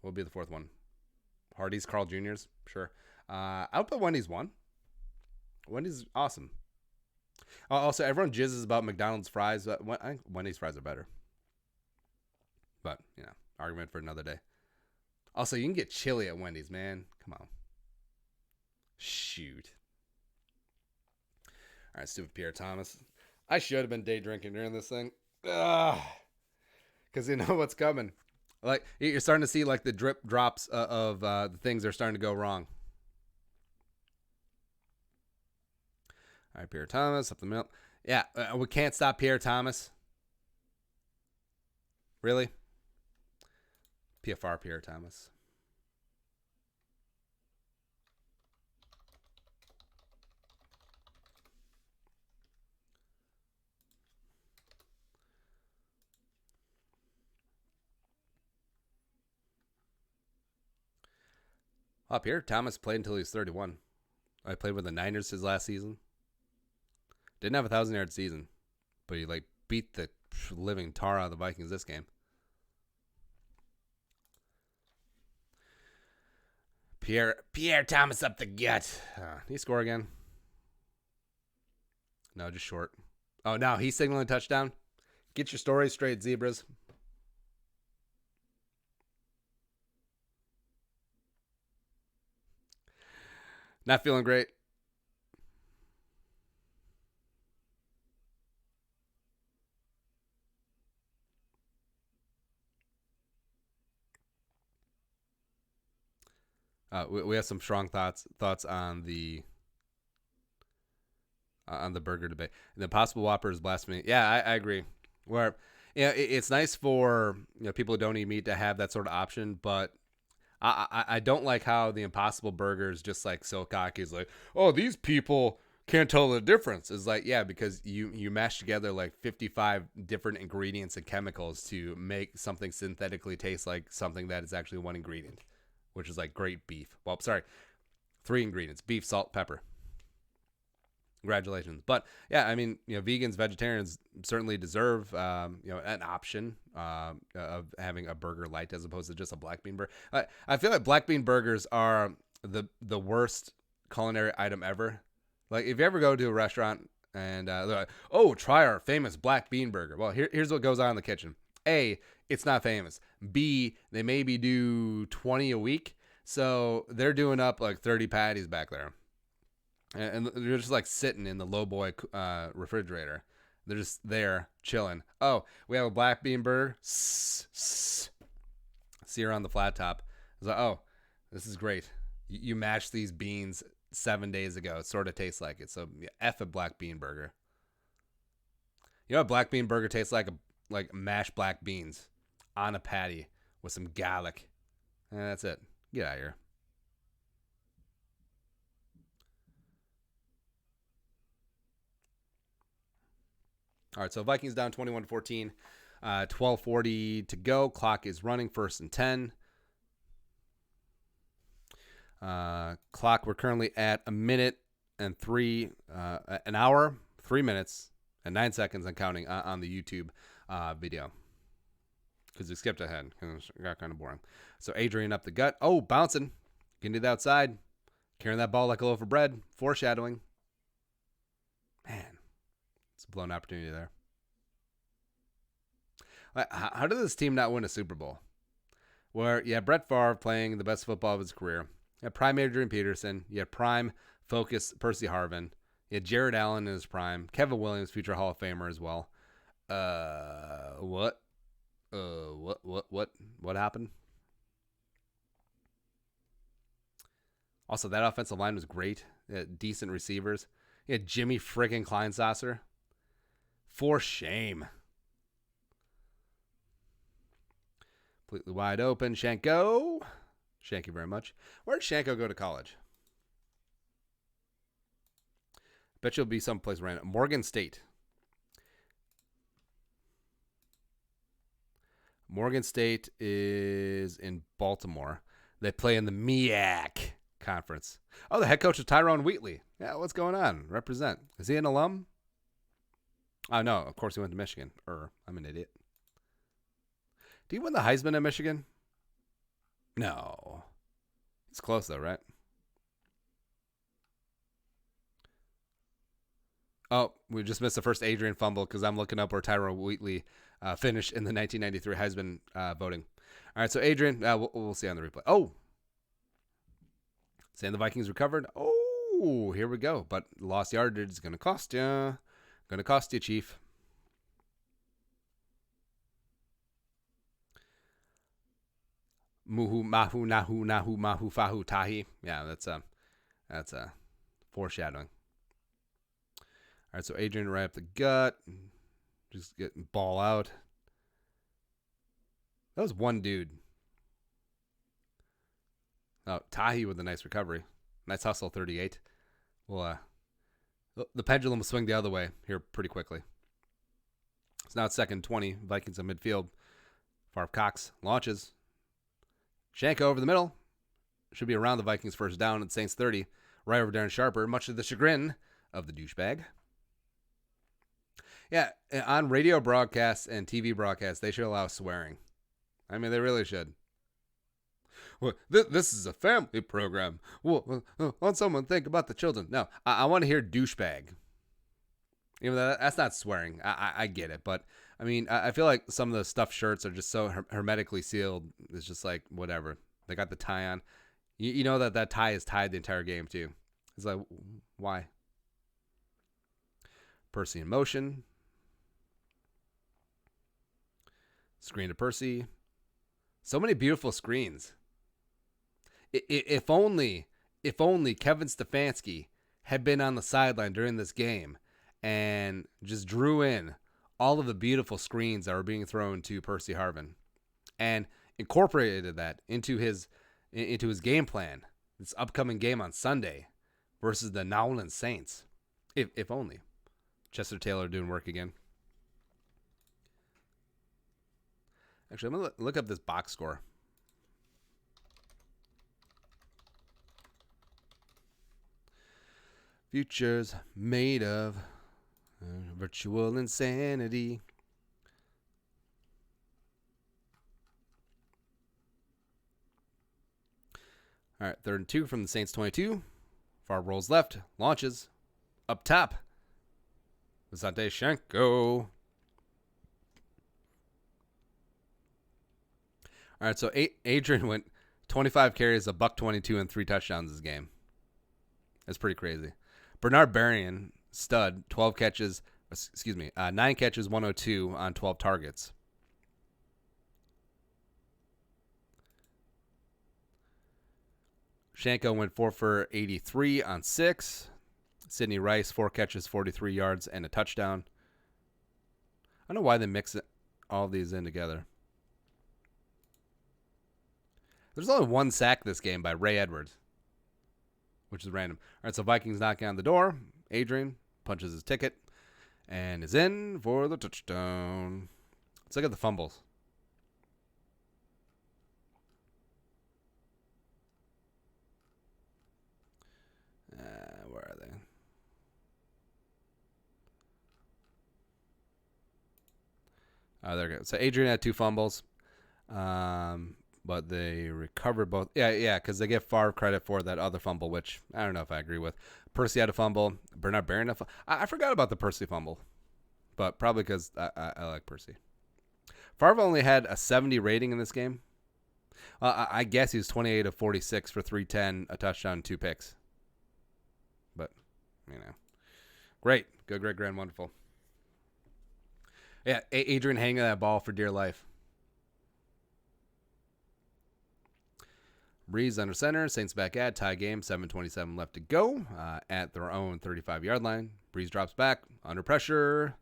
What would be the fourth one? Hardee's, Carl Jr.'s. Sure. I would put Wendy's one. Wendy's is awesome. Also, everyone jizzes about McDonald's fries. I think Wendy's fries are better. But, argument for another day. Also, you can get chili at Wendy's, man. Come on. Shoot. All right, stupid Pierre Thomas. I should have been day drinking during this thing. Because you know what's coming. Like, you're starting to see, like, the drip drops of the things that are starting to go wrong. All right, Pierre Thomas, up the middle. Yeah, we can't stop Pierre Thomas. Really? PFR Pierre Thomas. Up here, Thomas played until he was 31. I played with the Niners his last season. Didn't have a 1,000-yard season, but he beat the living tar out of the Vikings this game. Pierre Thomas up the gut. Did he score again? No, just short. Oh, no, he's signaling a touchdown. Get your stories straight, zebras. Not feeling great. We have some strong thoughts on the burger debate. The Impossible Whopper is blasphemy. Yeah, I agree. Where it's nice for people who don't eat meat to have that sort of option, but I don't like how the Impossible Burger is just like so cocky. It's like, oh, these people can't tell the difference. It's like, yeah, because you mash together like 55 different ingredients and chemicals to make something synthetically taste like something that is actually one ingredient, which is like great beef. Well, sorry, 3 ingredients: beef, salt, pepper. Congratulations. But yeah, I mean, vegans, vegetarians certainly deserve, an option of having a burger light as opposed to just a black bean burger. I feel like black bean burgers are the worst culinary item ever. Like, if you ever go to a restaurant and they're like, oh, try our famous black bean burger. Well, here's what goes on in the kitchen. A, it's not famous. B, they maybe do 20 a week. So they're doing up like 30 patties back there. And they're just like sitting in the low boy refrigerator. They're just there chilling. Oh, we have a black bean burger. See her on the flat top. It's like, oh, this is great. You mashed these beans 7 days ago. It sort of tastes like it. So F a black bean burger. You know what a black bean burger tastes like? Like mashed black beans on a patty with some garlic. And that's it. Get out of here. All right, so Vikings down 21-14. 12:40 to go. Clock is running, 1st and 10. Clock, we're currently at an hour, 3 minutes, and 9 seconds and counting on the YouTube video. Because we skipped ahead. It got kind of boring. So Adrian up the gut. Oh, bouncing. Getting to the outside. Carrying that ball like a loaf of bread. Foreshadowing. Man. It's a blown opportunity there. How did this team not win a Super Bowl? Where you had Brett Favre playing the best football of his career. You had prime Adrian Peterson. You had prime focus Percy Harvin. You had Jared Allen in his prime. Kevin Williams, future Hall of Famer as well. What? What happened? Also, that offensive line was great. Decent receivers. You had Jimmy friggin' Kleinsasser. For shame. Completely wide open. Shanko. Thank you very much. Where did Shanko go to college? Bet you'll be someplace random. Morgan State. Morgan State is in Baltimore. They play in the MEAC conference. Oh, the head coach is Tyrone Wheatley. Yeah, what's going on? Represent. Is he an alum? Oh, no. Of course he went to Michigan. I'm an idiot. Did he win the Heisman at Michigan? No. It's close, though, right? Oh, we just missed the first Adrian fumble because I'm looking up where Tyrone Wheatley finished in the 1993 Heisman voting. All right, so Adrian, we'll see on the replay. Oh, saying the Vikings recovered. Oh, here we go. But lost yardage is going to cost you. Going to cost you, Chief. Muhu mahu nahu nahu mahu fahu tahi. Yeah, that's foreshadowing. All right, so Adrian right up the gut. Just getting ball out. That was one dude. Oh, Tahi with a nice recovery. Nice hustle, 38. Well, the pendulum will swing the other way here pretty quickly. It's now 2nd 20. Vikings in midfield. Favre Cox launches. Shanko over the middle. Should be around the Vikings first down at Saints 30. Right over Darren Sharper, much to the chagrin of the douchebag. Yeah, on radio broadcasts and TV broadcasts, they should allow swearing. I mean, they really should. Well, this is a family program. Well, let someone think about the children. No, I want to hear douchebag. Even though that's not swearing. I get it. But, I mean, I feel like some of the stuffed shirts are just so hermetically sealed. It's just like, whatever. They got the tie on. You know that tie is tied the entire game, too. It's like, why? Percy in motion. Screen to Percy. So many beautiful screens. If only Kevin Stefanski had been on the sideline during this game and just drew in all of the beautiful screens that were being thrown to Percy Harvin and incorporated that into his game plan, this upcoming game on Sunday versus the Nowlin Saints. If only. Chester Taylor doing work again. Actually, I'm going to look up this box score. Futures made of virtual insanity. All right, 3rd and 2 from the Saints 22. Favre rolls left, launches. Up top. Asante Shanko. All right, so Adrian went 25 carries, $122, and 3 touchdowns this game. That's pretty crazy. Bernard Berrien, stud, 9 catches, 102 on 12 targets. Shanko went 4 for 83 on 6. Sidney Rice, 4 catches, 43 yards, and a touchdown. I don't know why they mix all these in together. There's only 1 sack this game by Ray Edwards, which is random. All right, so Vikings knocking on the door. Adrian punches his ticket and is in for the touchdown. Let's look at the fumbles. Where are they? Oh, there we go. So Adrian had 2 fumbles. But they recovered both. Yeah, because they give Favre credit for that other fumble, which I don't know if I agree with. Percy had a fumble. Bernard Berrien had a fumble. I forgot about the Percy fumble, but probably because I like Percy. Favre only had a 70 rating in this game. I guess he was 28 of 46 for 310, a touchdown, 2 picks. But, great. Good, great, grand, wonderful. Yeah, Adrian hanging that ball for dear life. Breeze under center. Saints back at tie game. 7:27 left to go at their own 35-yard line. Breeze drops back under pressure.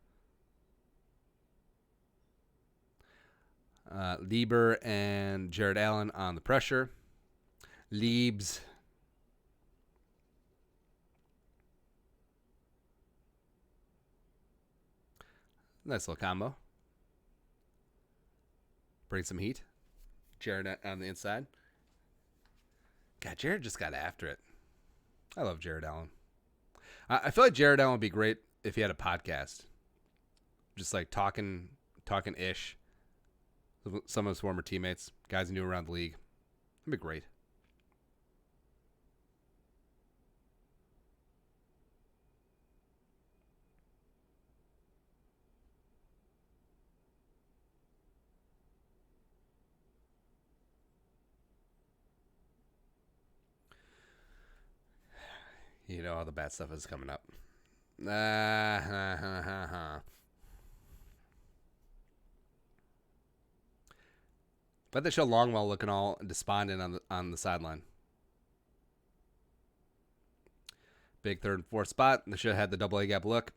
Lieber and Jared Allen on the pressure. Liebs. Nice little combo. Bring some heat. Jared on the inside. God, Jared just got after it. I love Jared Allen. I feel like Jared Allen would be great if he had a podcast. Just like talking ish. Some of his former teammates, guys he knew around the league. It'd be great. You know all the bad stuff is coming up. But they show Longwell looking all despondent on the sideline. Big third and fourth spot. They should have had the double A gap look.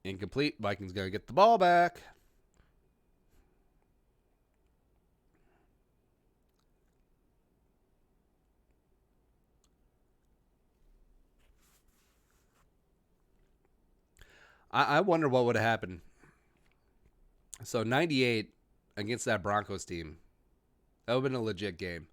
Incomplete. Vikings going to get the ball back. I wonder what would have happened. So 98 against that Broncos team. That would have been a legit game.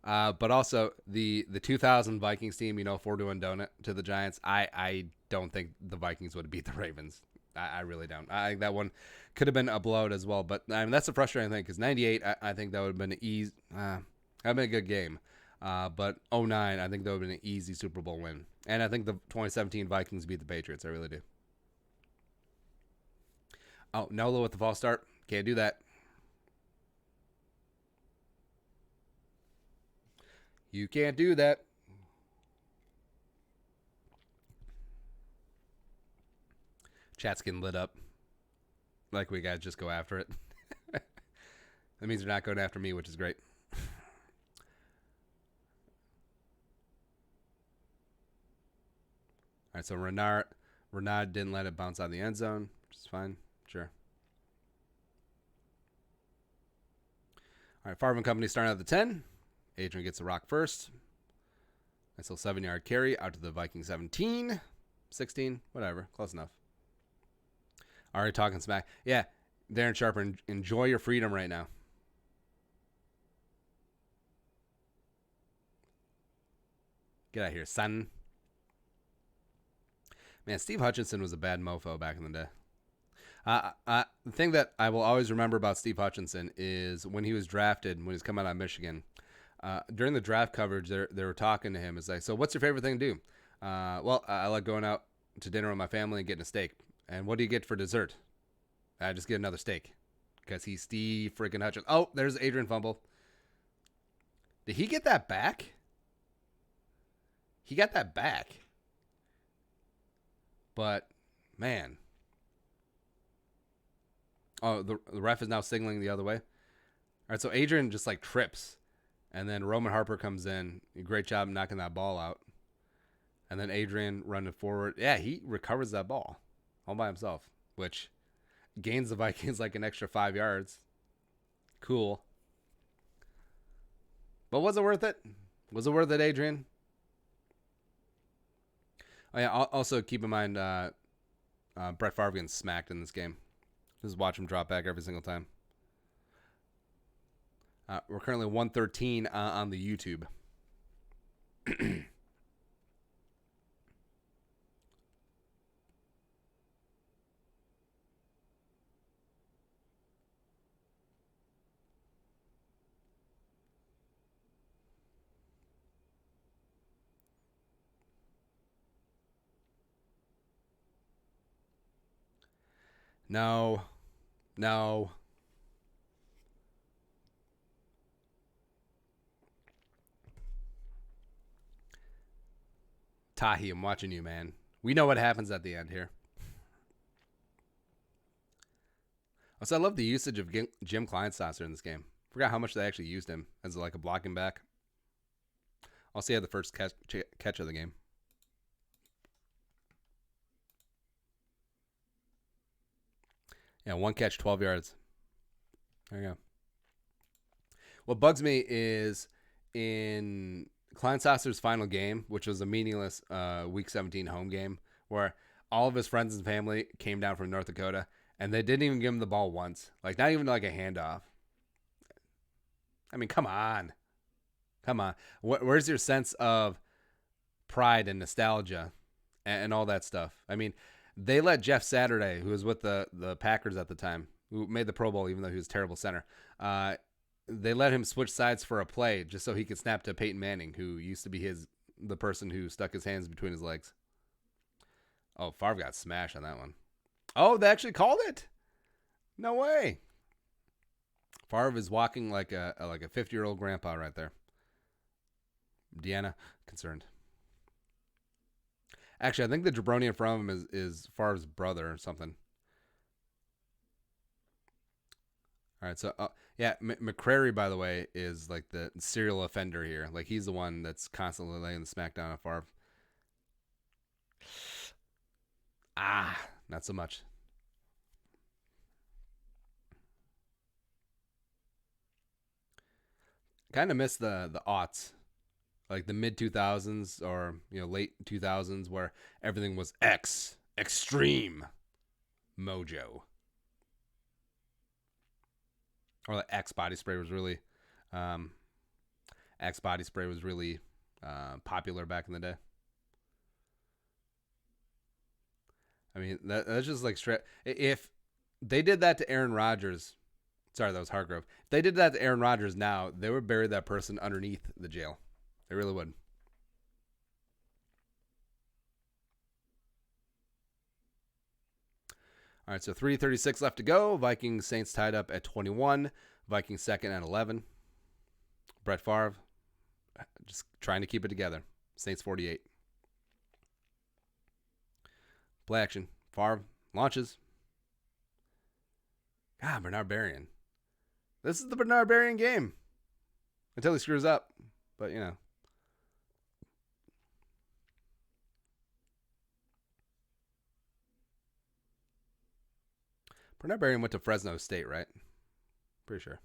But also the 2000 Vikings team, 4-1 donut to the Giants. I don't think the Vikings would have beat the Ravens. I really don't. I think that one could have been a blowout as well. But I mean, that's a frustrating thing because 98, I think that would have been an easy. That'd been a good game. But 09, I think that would have been an easy Super Bowl win. And I think the 2017 Vikings beat the Patriots. I really do. Oh, Nolo with the false start. Can't do that. You can't do that. Chat's getting lit up. Like we guys just go after it. That means they're not going after me, which is great. All right, so Renard didn't let it bounce out of the end zone, which is fine. Sure. All right, Favre & Company starting at the 10. Adrian gets the rock first. Nice little 7-yard carry out to the Vikings 17. 16, whatever. Close enough. Already talking smack. Yeah, Darren Sharper, enjoy your freedom right now. Get out of here, son. Man, Steve Hutchinson was a bad mofo back in the day. The thing that I will always remember about Steve Hutchinson is when he was drafted, when he was coming out of Michigan, during the draft coverage, they were talking to him. It's like, so what's your favorite thing to do? Well, I like going out to dinner with my family and getting a steak. And what do you get for dessert? I just get another steak because he's Steve freaking Hutchinson. Oh, there's Adrian fumble. Did he get that back? He got that back. But, man. Oh, the ref is now signaling the other way. All right, so Adrian just like trips. And then Roman Harper comes in. Great job knocking that ball out. And then Adrian running forward. Yeah, he recovers that ball all by himself, which gains the Vikings like an extra 5 yards. Cool. But was it worth it? Was it worth it, Adrian? Oh, yeah, also keep in mind Brett Favre getting smacked in this game. Just watch him drop back every single time. We're currently 113 on the YouTube. No. Tahi, I'm watching you, man. We know what happens at the end here. Also, I love the usage of Jim Kleinsasser in this game. Forgot how much they actually used him as like a blocking back. Also, he had the first catch of the game. Yeah, 1 catch, 12 yards. There you go. What bugs me is in Kleinsasser's final game, which was a meaningless Week 17 home game, where all of his friends and family came down from North Dakota, and they didn't even give him the ball once. Like, not even like a handoff. I mean, come on. Come on. Where's your sense of pride and nostalgia and all that stuff? I mean, they let Jeff Saturday, who was with the Packers at the time, who made the Pro Bowl even though he was a terrible center, they let him switch sides for a play just so he could snap to Peyton Manning, who used to be the person who stuck his hands between his legs. Oh, Favre got smashed on that one. Oh, they actually called it? No way. Favre is walking like a 50-year-old grandpa right there. Deanna, concerned. Actually, I think the jabroni in front of him is Favre's brother or something. All right, so yeah, McCrary, by the way, is like the serial offender here. Like, he's the one that's constantly laying the smackdown on Favre. Not so much. Kind of miss the aughts, like the mid 2000s or late 2000s, where everything was extreme mojo. Or like Axe body spray was really popular back in the day. I mean, that's just like straight. If they did that to Aaron Rodgers, sorry, that was Hargrove. If they did that to Aaron Rodgers now, they would bury that person underneath the jail. They really would. All right, so 3:36 left to go. Vikings-Saints tied up at 21. Vikings second at 11. Brett Favre just trying to keep it together. Saints 48. Play action. Favre launches. God, Bernard Berrien. This is the Bernard Berrien game. Until he screws up. But, Bernard Berrien went to Fresno State, right? Pretty sure.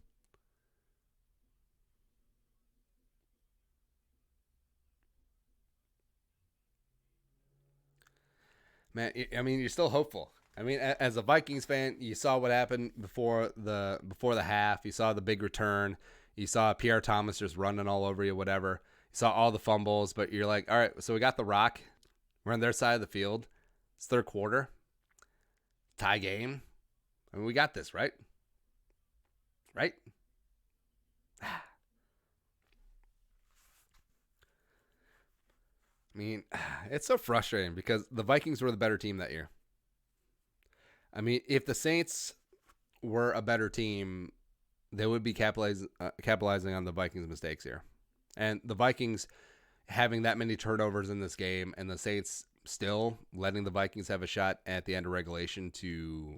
Man, I mean, you're still hopeful. I mean, as a Vikings fan, you saw what happened before the half. You saw the big return. You saw Pierre Thomas just running all over you, whatever. You saw all the fumbles, but you're like, all right, so we got the rock. We're on their side of the field. It's third quarter. Tie game. I mean, we got this, right? Right? I mean, it's so frustrating because the Vikings were the better team that year. I mean, if the Saints were a better team, they would be capitalizing on the Vikings' mistakes here. And the Vikings having that many turnovers in this game, and the Saints still letting the Vikings have a shot at the end of regulation to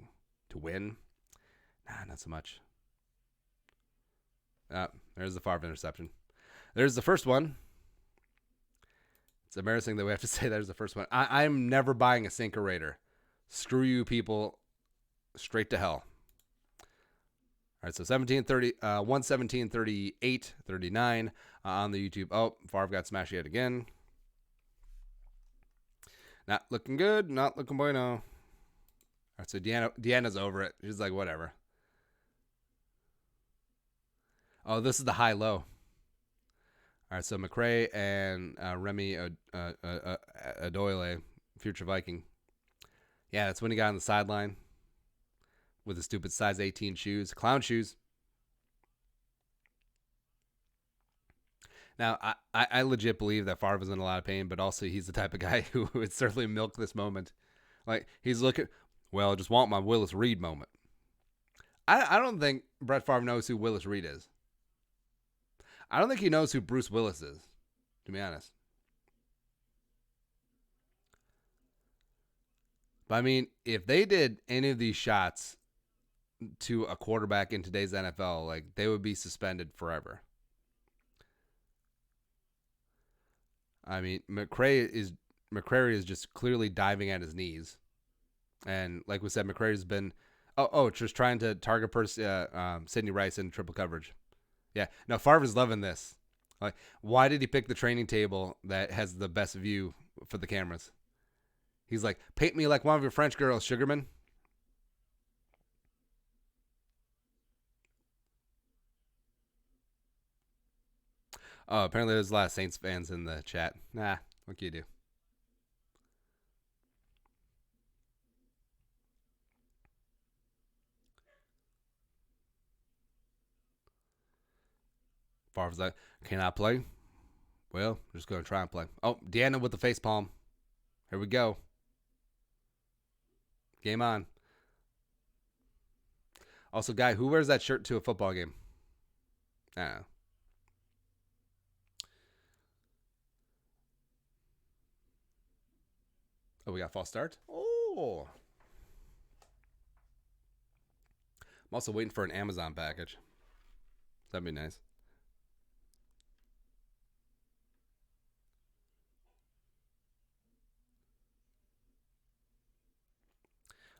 win. Not so much. There's the Favre interception. There's the first one. It's embarrassing that we have to say there's the first one. I'm never buying a Sinker Raider. Screw you people. Straight to hell. All right, so 117, 38, 39 on the YouTube. Oh, Favre got smashed yet again. Not looking good. Not looking bueno. All right, so Deanna's over it. She's like, whatever. Oh, this is the high-low. All right, so McCray and Remy Adoyle, future Viking. Yeah, that's when he got on the sideline with his stupid size 18 shoes. Clown shoes. Now, I legit believe that Favre is in a lot of pain, but also he's the type of guy who would certainly milk this moment. Like, he's looking, well, I just want my Willis Reed moment. I don't think Brett Favre knows who Willis Reed is. I don't think he knows who Bruce Willis is, to be honest. But I mean, if they did any of these shots to a quarterback in today's NFL, like they would be suspended forever. I mean, McCrary is just clearly diving at his knees, and like we said, McCrary's been just trying to target Sidney Rice in triple coverage. Yeah, no, Favre's loving this. Like, why did he pick the training table that has the best view for the cameras? He's like, paint me like one of your French girls, Sugarman. Oh, apparently there's a lot of Saints fans in the chat. Nah, what can you do? Favre's like, can I play? Well, we're just going to try and play. Oh, Deanna with the face palm. Here we go. Game on. Also, guy, who wears that shirt to a football game? I don't know. Oh, we got false start? Oh. I'm also waiting for an Amazon package. That'd be nice.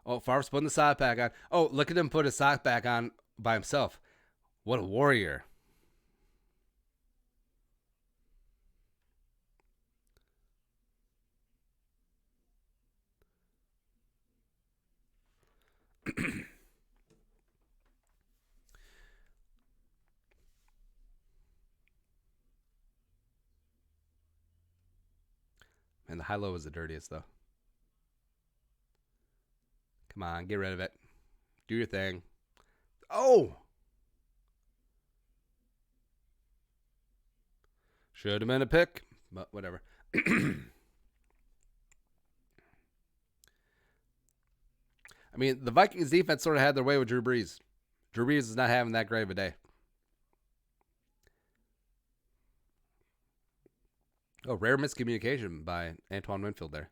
Oh, Favre's putting the sock back on. Oh, look at him put his sock back on by himself. What a warrior. Man, the high-low is the dirtiest, though. Come on, get rid of it. Do your thing. Oh! Should have been a pick, but whatever. I mean, the Vikings defense sort of had their way with Drew Brees. Drew Brees is not having that great of a day. Oh, rare miscommunication by Antoine Winfield there.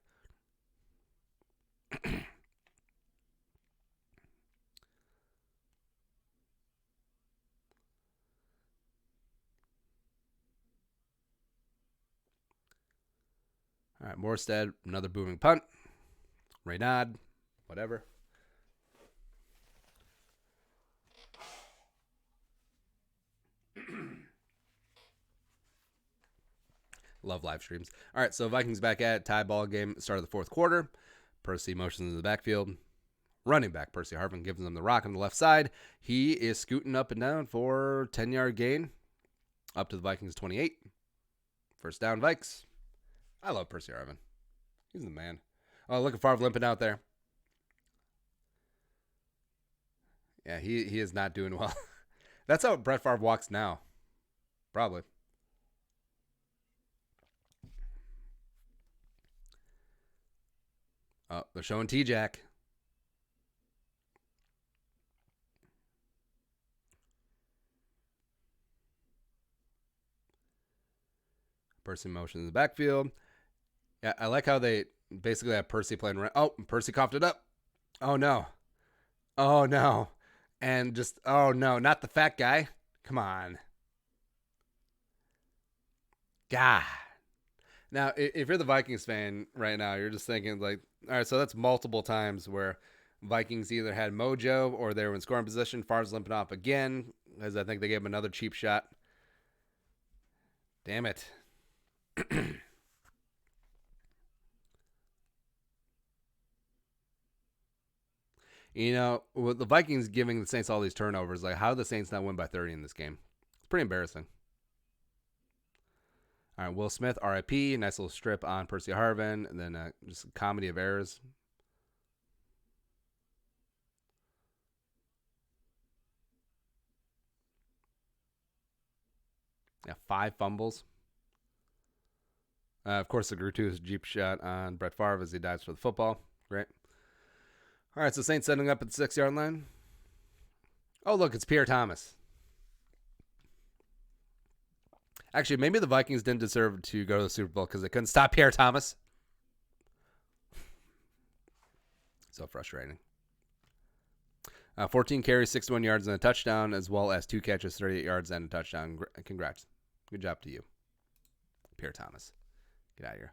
All right, Morstead, another booming punt. Reynad, whatever. Love live streams. All right, so Vikings back at it. Tie ball game, start of the fourth quarter. Percy motions in the backfield. Running back Percy Harvin gives him the rock on the left side. He is scooting up and down for 10-yard gain up to the Vikings 28. First down, Vikes. I love Percy Harvin. He's the man. Oh, look at Favre limping out there. Yeah, he is not doing well. That's how Brett Favre walks now. Probably. Oh, they're showing T-Jack. Percy motion in the backfield. Yeah, I like how they basically have Percy playing around. Oh, Percy coughed it up. Oh, no. Oh, no. And just, oh, no, not the fat guy. Come on. God. Now, if you're the Vikings fan right now, you're just thinking, like, all right, so that's multiple times where Vikings either had mojo or they were in scoring position. Favre's limping off again, as I think they gave him another cheap shot. Damn it. You know, with the Vikings giving the Saints all these turnovers, like, how did the Saints not win by 30 in this game? It's pretty embarrassing. All right, Will Smith, RIP. Nice little strip on Percy Harvin, and then just a comedy of errors. Yeah, 5 fumbles. Of course, the gratuitous Jeep shot on Brett Favre as he dives for the football. Great. All right, so Saints setting up at the 6-yard line. Oh, look, it's Pierre Thomas. Actually, maybe the Vikings didn't deserve to go to the Super Bowl because they couldn't stop Pierre Thomas. So frustrating. 14 carries, 61 yards, and a touchdown, as well as 2 catches, 38 yards, and a touchdown. Congrats. Good job to you, Pierre Thomas. Get out of here.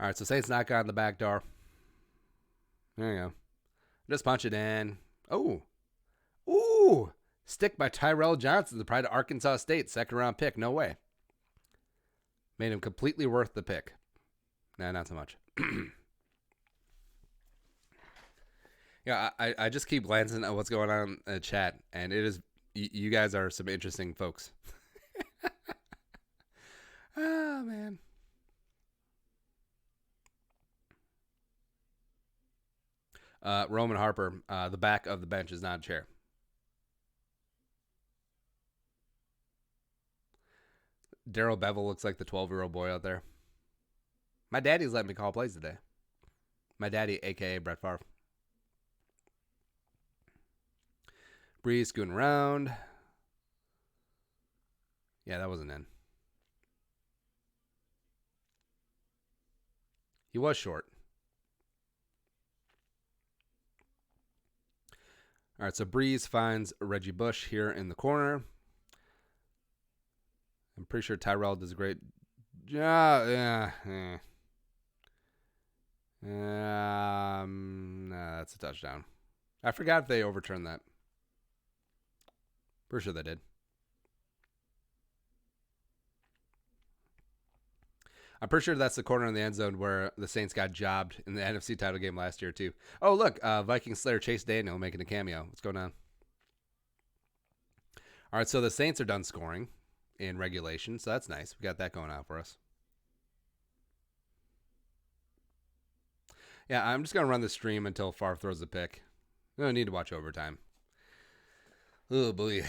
All right, so Saints knock on the back door. There you go. Just punch it in. Oh. Ooh. Stick by Tyrell Johnson, the pride of Arkansas State. Second round pick. No way. Made him completely worth the pick. Nah, not so much. Yeah, I just keep glancing at what's going on in the chat, and it is, you guys are some interesting folks. Oh, man. Roman Harper, the back of the bench is not a chair. Daryl Bevel looks like the 12-year-old boy out there. My daddy's letting me call plays today. My daddy, a.k.a. Brett Favre. Breeze scooting around. Yeah, that wasn't in. He was short. All right, so Breeze finds Reggie Bush here in the corner. I'm pretty sure Tyrell does a great job. Nah, that's a touchdown. I forgot if they overturned that. Pretty sure they did. I'm pretty sure that's the corner in the end zone where the Saints got jobbed in the NFC title game last year, too. Oh, look, Viking Slayer Chase Daniel making a cameo. What's going on? All right, so the Saints are done scoring in regulation, so that's nice. We got that going out for us. Yeah, I'm just going to run the stream until Favre throws a pick. We don't need to watch overtime. Oh, boy.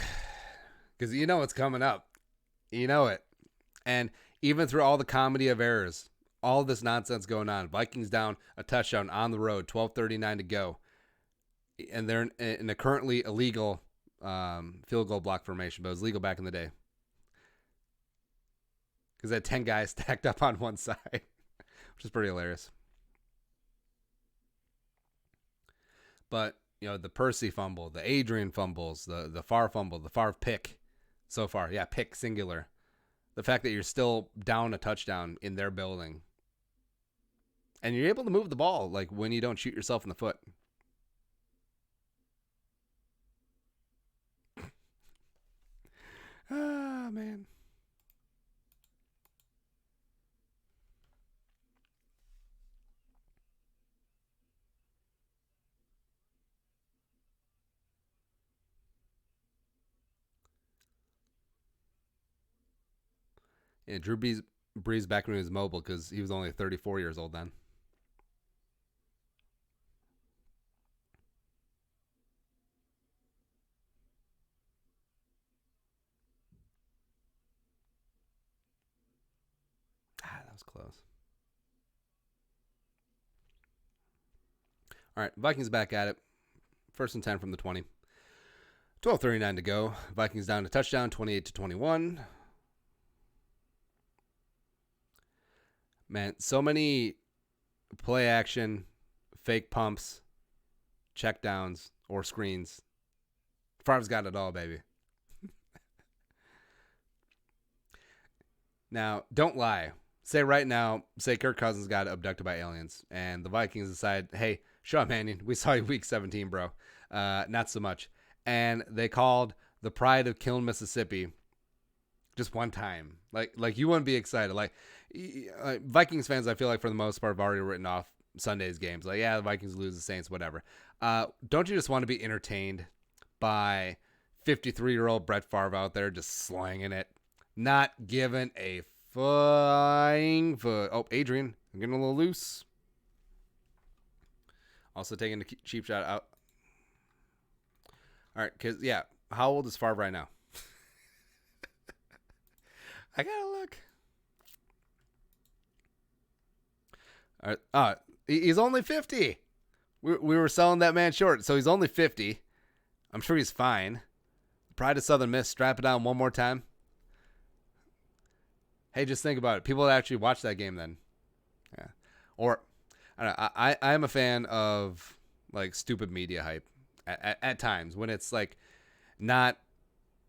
Because you know what's coming up. You know it. And even through all the comedy of errors, all this nonsense going on, Vikings down a touchdown on the road, 12:39 to go. And they're in a currently illegal field goal block formation, but it was legal back in the day. Because they had 10 guys stacked up on one side, which is pretty hilarious. But, you know, the Percy fumble, the Adrian fumbles, the Favre fumble, the Favre pick so far. Yeah, pick, singular. The fact that you're still down a touchdown in their building. And you're able to move the ball, like when you don't shoot yourself in the foot. Ah, man. Yeah, Drew Brees back when he was mobile because he was only 34 years old then. That was close. All right, Vikings back at it. 1st and 10 from the 20. 12:39 to go. Vikings down to touchdown, 28-21. Man, so many play action, fake pumps, check downs, or screens. Favre's got it all, baby. Now, don't lie. Say right now, say Kirk Cousins got abducted by aliens, and the Vikings decide, hey, Sean Mannion, we saw you week 17, bro. Not so much. And they called the pride of Kiln, Mississippi just one time. Like you wouldn't be excited. Like Vikings fans, I feel like for the most part have already written off Sunday's games. Like, yeah, the Vikings lose, the Saints, whatever. Don't you just want to be entertained by 53-year-old Brett Favre out there just slanging it, not giving a flying foot? Oh, Adrian, I'm getting a little loose. Also taking the cheap shot out. All right, because, yeah, how old is Favre right now? I gotta look. All right, he's only 50. We were selling that man short, so he's only 50. I'm sure he's fine. Pride of Southern Miss, strap it down one more time. Hey, just think about it. People that actually watch that game then. Yeah. Or I don't know, I am a fan of like stupid media hype at times when it's like not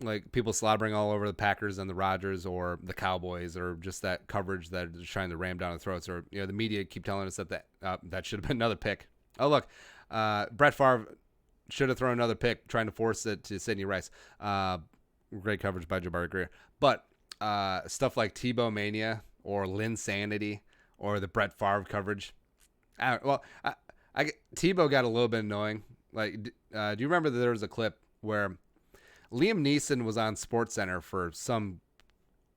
like people slobbering all over the Packers and the Rodgers or the Cowboys or just that coverage that is trying to ram down our throats, or the media keep telling us that should have been another pick. Oh look, Brett Favre should have thrown another pick, trying to force it to Sidney Rice. Great coverage by Jabari Greer, but stuff like Tebow Mania or Linsanity or the Brett Favre coverage. Tebow got a little bit annoying. Like, do you remember that there was a clip where Liam Neeson was on SportsCenter for some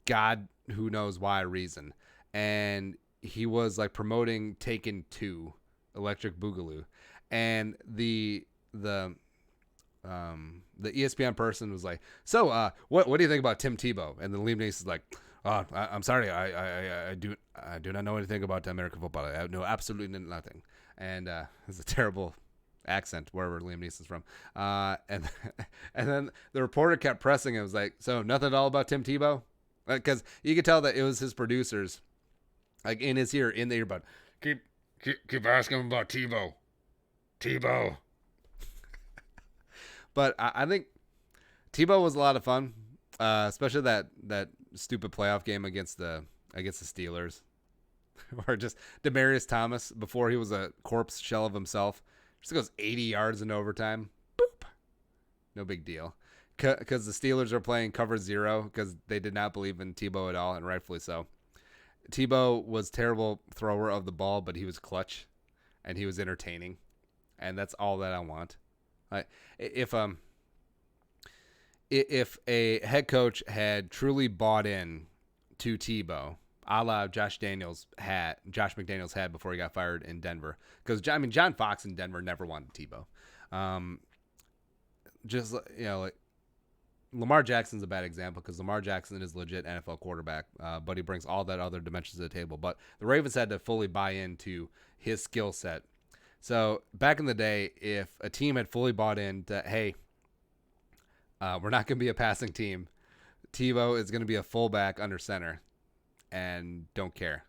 god who knows why reason, and he was like promoting Taken 2, Electric Boogaloo, and the ESPN person was like, so what do you think about Tim Tebow? And then Liam Neeson's like, I'm sorry, I do not know anything about American football. I know absolutely nothing. And it's a terrible accent wherever Liam Neeson's from. And then the reporter kept pressing. It was like, so nothing at all about Tim Tebow, because you could tell that it was his producers, like in his ear, in the earbud. Keep asking him about Tebow. But I think Tebow was a lot of fun, especially that stupid playoff game against the Steelers, or just Demaryius Thomas before he was a corpse shell of himself. Just goes 80 yards in overtime. Boop. No big deal. Because the Steelers are playing cover 0 because they did not believe in Tebow at all, and rightfully so. Tebow was terrible thrower of the ball, but he was clutch, and he was entertaining, and that's all that I want. If a head coach had truly bought in to Tebow, a la Josh McDaniels had before he got fired in Denver, because John Fox in Denver never wanted Tebow. Like Lamar Jackson's a bad example because Lamar Jackson is legit NFL quarterback, but he brings all that other dimensions to the table. But the Ravens had to fully buy into his skill set. So back in the day, if a team had fully bought into, hey, we're not going to be a passing team, Tebow is going to be a fullback under center, and don't care.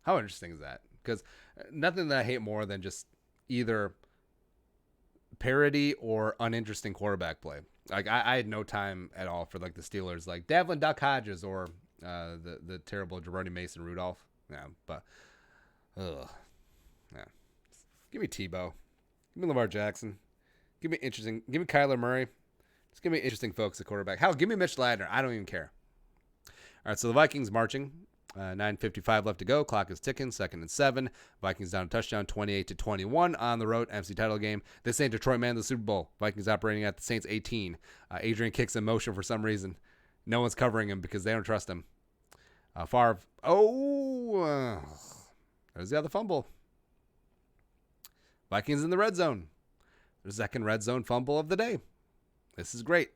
How interesting is that? Because nothing that I hate more than just either parody or uninteresting quarterback play. Like I had no time at all for like the Steelers, like Davlin Duck Hodges or the terrible Jerome Mason Rudolph. Yeah, but yeah. Give me Tebow. Give me Lamar Jackson. Give me Kyler Murray. Just give me interesting folks at quarterback. Hell, give me Mitch Ladner. I don't even care. All right, so the Vikings marching. 9:55 left to go. Clock is ticking. 2nd and 7. Vikings down a touchdown, 28-21 on the road. NFC title game. This ain't Detroit, man. The Super Bowl. Vikings operating at the Saints 18. Adrian kicks in motion for some reason. No one's covering him because they don't trust him. Favre. There's the other fumble. Vikings in the red zone. The second red zone fumble of the day. This is great.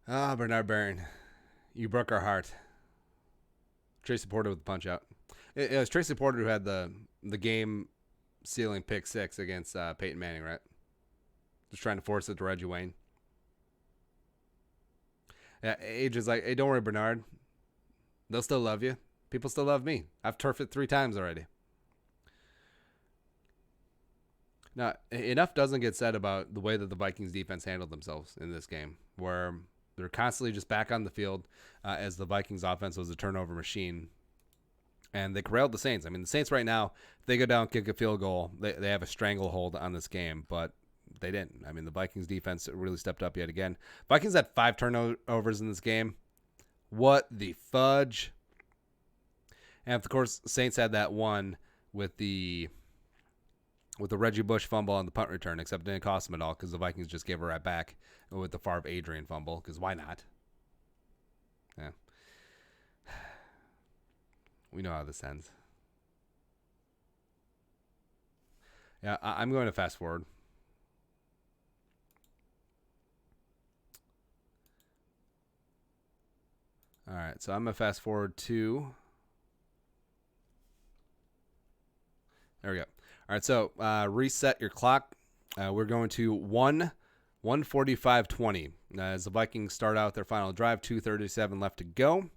Bernard Barron, you broke our heart. Tracy Porter with the punch out. It was Tracy Porter who had the game sealing pick 6 against Peyton Manning, right? Just trying to force it to Reggie Wayne. Yeah, Age is like, hey, don't worry, Bernard. They'll still love you. People still love me. I've turfed it 3 times already. Now, enough doesn't get said about the way that the Vikings defense handled themselves in this game, where they're constantly just back on the field as the Vikings offense was a turnover machine. And they corralled the Saints. I mean, the Saints right now, if they go down, kick a field goal, they have a stranglehold on this game, but they didn't. I mean, the Vikings defense really stepped up yet again. Vikings had 5 turnovers in this game. What the fudge? And, of course, Saints had that one with the Reggie Bush fumble on the punt return, except it didn't cost them at all because the Vikings just gave it right back with the Favre Adrian fumble, because why not? Yeah. We know how this ends. Yeah, I'm going to fast forward. All right, so I'm going to fast forward to... There we go. All right, so reset your clock. We're going to 1:45:20 as the Vikings start out their final drive. 2:37 left to go.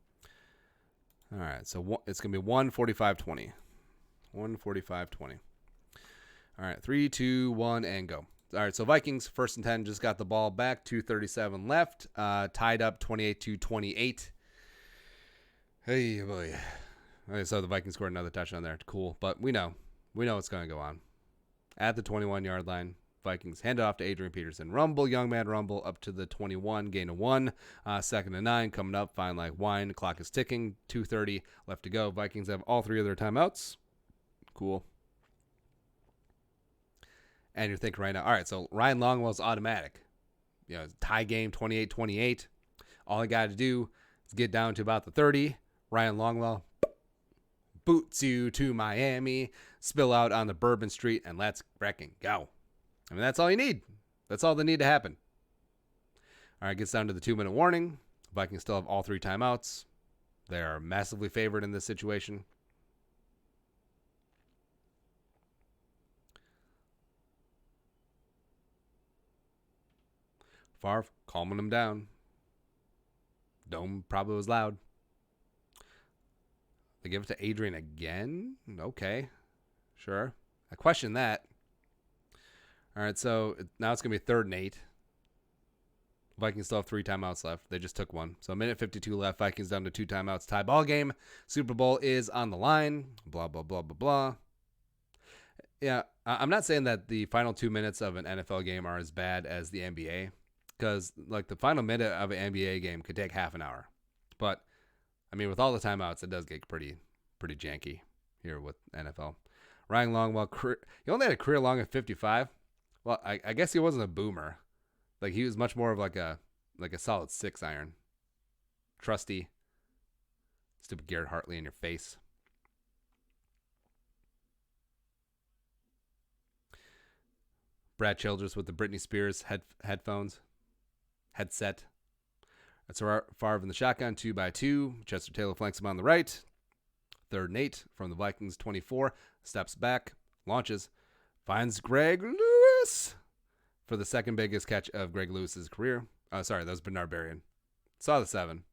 All right, so it's going to be 1:45:20. 1:45:20. All right, 3, 2, 1, and go. All right, so Vikings, 1st and 10, just got the ball back. 2:37 left. Tied up 28-28. Hey, boy. Okay, so the Vikings scored another touchdown there. Cool, but we know what's going to go on. At the 21-yard line, Vikings hand it off to Adrian Peterson. Rumble, young man, rumble up to the 21, gain of 1. 2nd and 9 coming up, fine like wine. Clock is ticking. 2:30 left to go. Vikings have all 3 of their timeouts. Cool. And you're thinking right now, all right, so Ryan Longwell's automatic. You know, tie game, 28-28. All I got to do is get down to about the 30. Ryan Longwell boots you to Miami, spill out on the Bourbon Street, and let's wrecking go. I mean, that's all you need. That's all that need to happen. All right, gets down to the 2-minute warning. Vikings still have all 3 timeouts. They are massively favored in this situation. Favre calming them down. Dome probably was loud. They give it to Adrian again? Okay. Sure. I question that. All right, so now it's going to be 3rd and 8. Vikings still have 3 timeouts left. They just took one. So 1:52 left. Vikings down to 2 timeouts. Tie ball game. Super Bowl is on the line. Blah, blah, blah, blah, blah. Yeah, I'm not saying that the final 2 minutes of an NFL game are as bad as the NBA. Because like the final minute of an NBA game could take half an hour. But I mean, with all the timeouts, it does get pretty janky here with NFL. Ryan Longwell, he only had a career long at 55. Well, I guess he wasn't a boomer. Like he was much more of like a solid 6 iron. Trusty. Stupid Garrett Hartley in your face. Brad Childress with the Britney Spears headphones. Headset. That's Favre in the shotgun, 2-by-2. Chester Taylor flanks him on the right. 3rd and 8 from the Vikings 24. Steps back, launches, finds Greg Lewis for the 2nd biggest catch of Greg Lewis's career. Oh, sorry, that was Bernard Berrien. Saw the 7.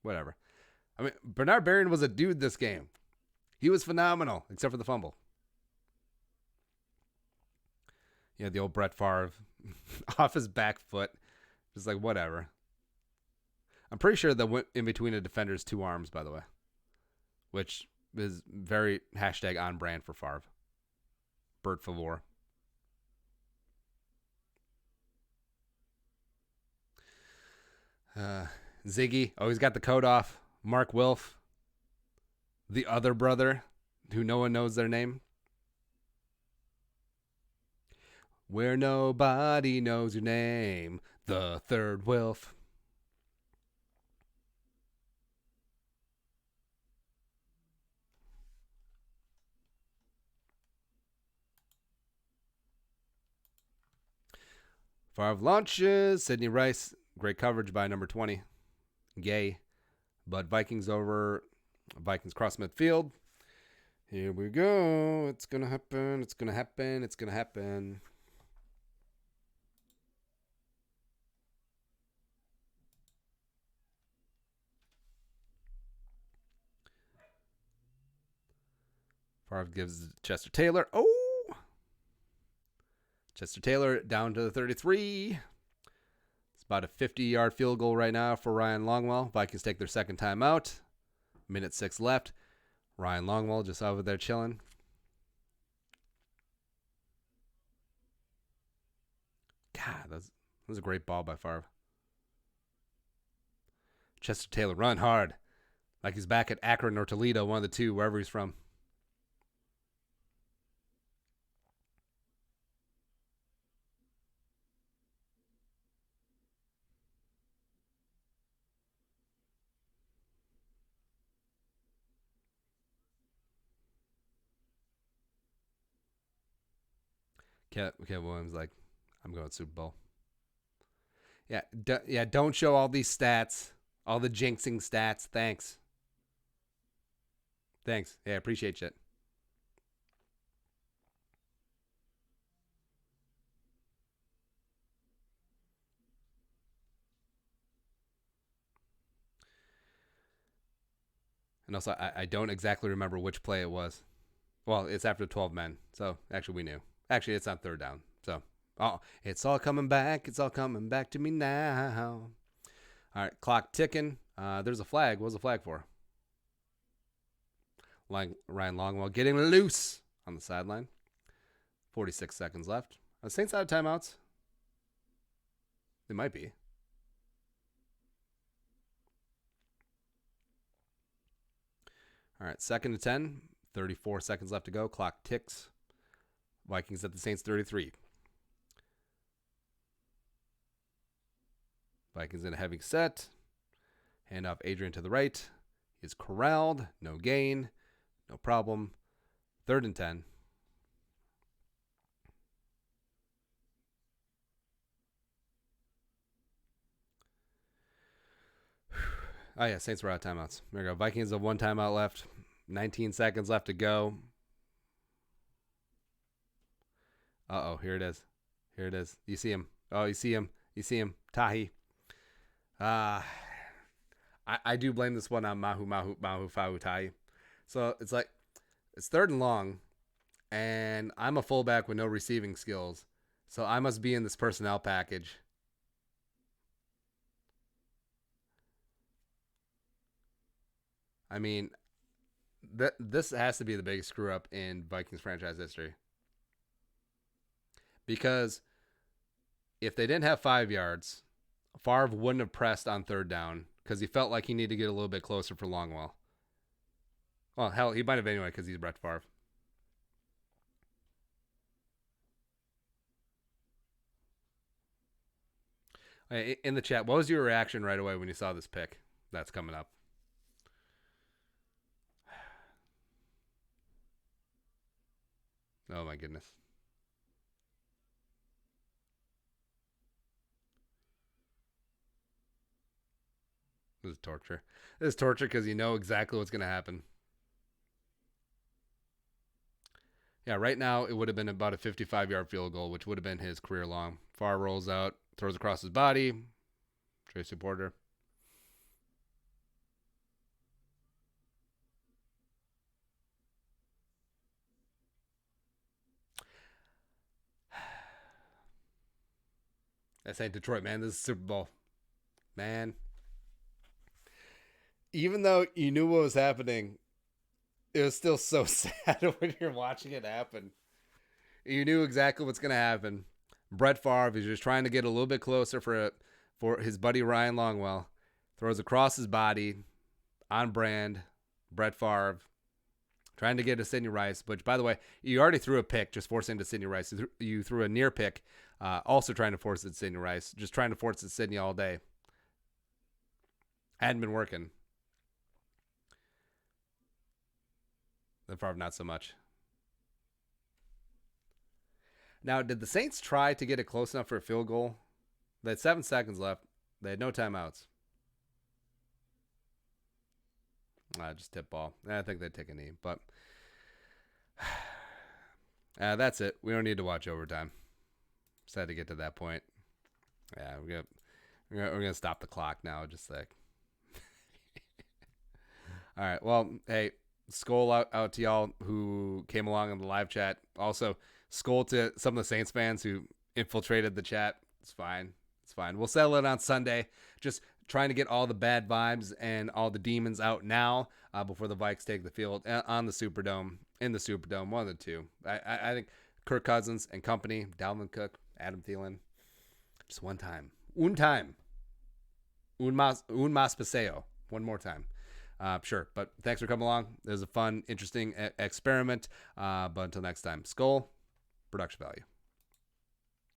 Whatever. I mean, Bernard Berrien was a dude this game. He was phenomenal, except for the fumble. Yeah, the old Brett Favre off his back foot. Just like, whatever. I'm pretty sure that went in between a defender's 2 arms, by the way. Which is very hashtag on brand for Favre. Bert Favre. Ziggy. Oh, he's got the coat off. Mark Wilf. The other brother, who no one knows their name. Where nobody knows your name. The 3rd Wilf. Favre launches. Sidney Rice. Great coverage by number 20. Gay. But Vikings over. Vikings cross midfield. Here we go. It's going to happen. It's going to happen. It's going to happen. Favre gives Chester Taylor. Oh! Chester Taylor down to the 33. It's about a 50-yard field goal right now for Ryan Longwell. Vikings take their 2nd timeout. 1:06 left. Ryan Longwell just over there chilling. God, that was a great ball by Favre. Chester Taylor run hard. Like he's back at Akron or Toledo, one of the two, wherever he's from. Kev Williams like, I'm going Super Bowl. Yeah, don't show all these stats, all the jinxing stats. Thanks. Yeah, appreciate it. And also, I don't exactly remember which play it was. Well, it's after 12 men. So, actually, we knew. Actually, it's on third down. So, it's all coming back. It's all coming back to me now. All right, clock ticking. There's a flag. What was the flag for? Ryan Longwell getting loose on the sideline. 46 seconds left. Are the Saints out of timeouts? They might be. All right, 2nd and 10. 34 seconds left to go. Clock ticks. Vikings at the Saints 33. Vikings in a heavy set. Hand off Adrian to the right. He's corralled. No gain. No problem. 3rd and 10. Oh, yeah, Saints were out of timeouts. There we go. Vikings have 1 timeout left. 19 seconds left to go. Uh-oh, here it is. You see him. Oh, you see him. Tahi. I do blame this one on Mahu Fahu Tahi. So it's like, it's 3rd and long, and I'm a fullback with no receiving skills. So I must be in this personnel package. I mean, this has to be the biggest screw up in Vikings franchise history. Because if they didn't have 5 yards, Favre wouldn't have pressed on 3rd down because he felt like he needed to get a little bit closer for Longwell. Well, hell, he might have anyway because he's Brett Favre. In the chat, what was your reaction right away when you saw this pick that's coming up? Oh, my goodness. This is torture. This is torture because you know exactly what's going to happen. Yeah, right now it would have been about a 55-yard field goal, which would have been his career long. Favre rolls out, throws across his body. Tracy Porter. That's ain't Detroit, man. This is Super Bowl. Man. Even though you knew what was happening, it was still so sad when you're watching it happen. You knew exactly what's going to happen. Brett Favre is just trying to get a little bit closer for his buddy Ryan Longwell. Throws across his body, on brand. Brett Favre trying to get to Sidney Rice. Which, by the way, you already threw a pick, just forcing to Sidney Rice. You threw a near pick, also trying to force it to Sidney Rice. Just trying to force it to Sidney all day. Hadn't been working. The Favre, not so much. Now, did the Saints try to get it close enough for a field goal? They had 7 seconds left. They had no timeouts. Just tip ball. I think they'd take a knee, but that's it. We don't need to watch overtime. Just had to get to that point. Yeah, we're gonna stop the clock now. Just like, all right. Well, hey, skull out to y'all who came along in the live chat. Also, skull to some of the Saints fans who infiltrated the chat. It's fine. We'll settle it on Sunday. Just trying to get all the bad vibes and all the demons out now before the Vikes take the field on the Superdome, in the Superdome, one of the two. I think Kirk Cousins and company, Dalvin Cook, Adam Thielen, just one time. Un mas paseo. One more time. Sure, but thanks for coming along. It was a fun, interesting experiment. But until next time, Skull, production value.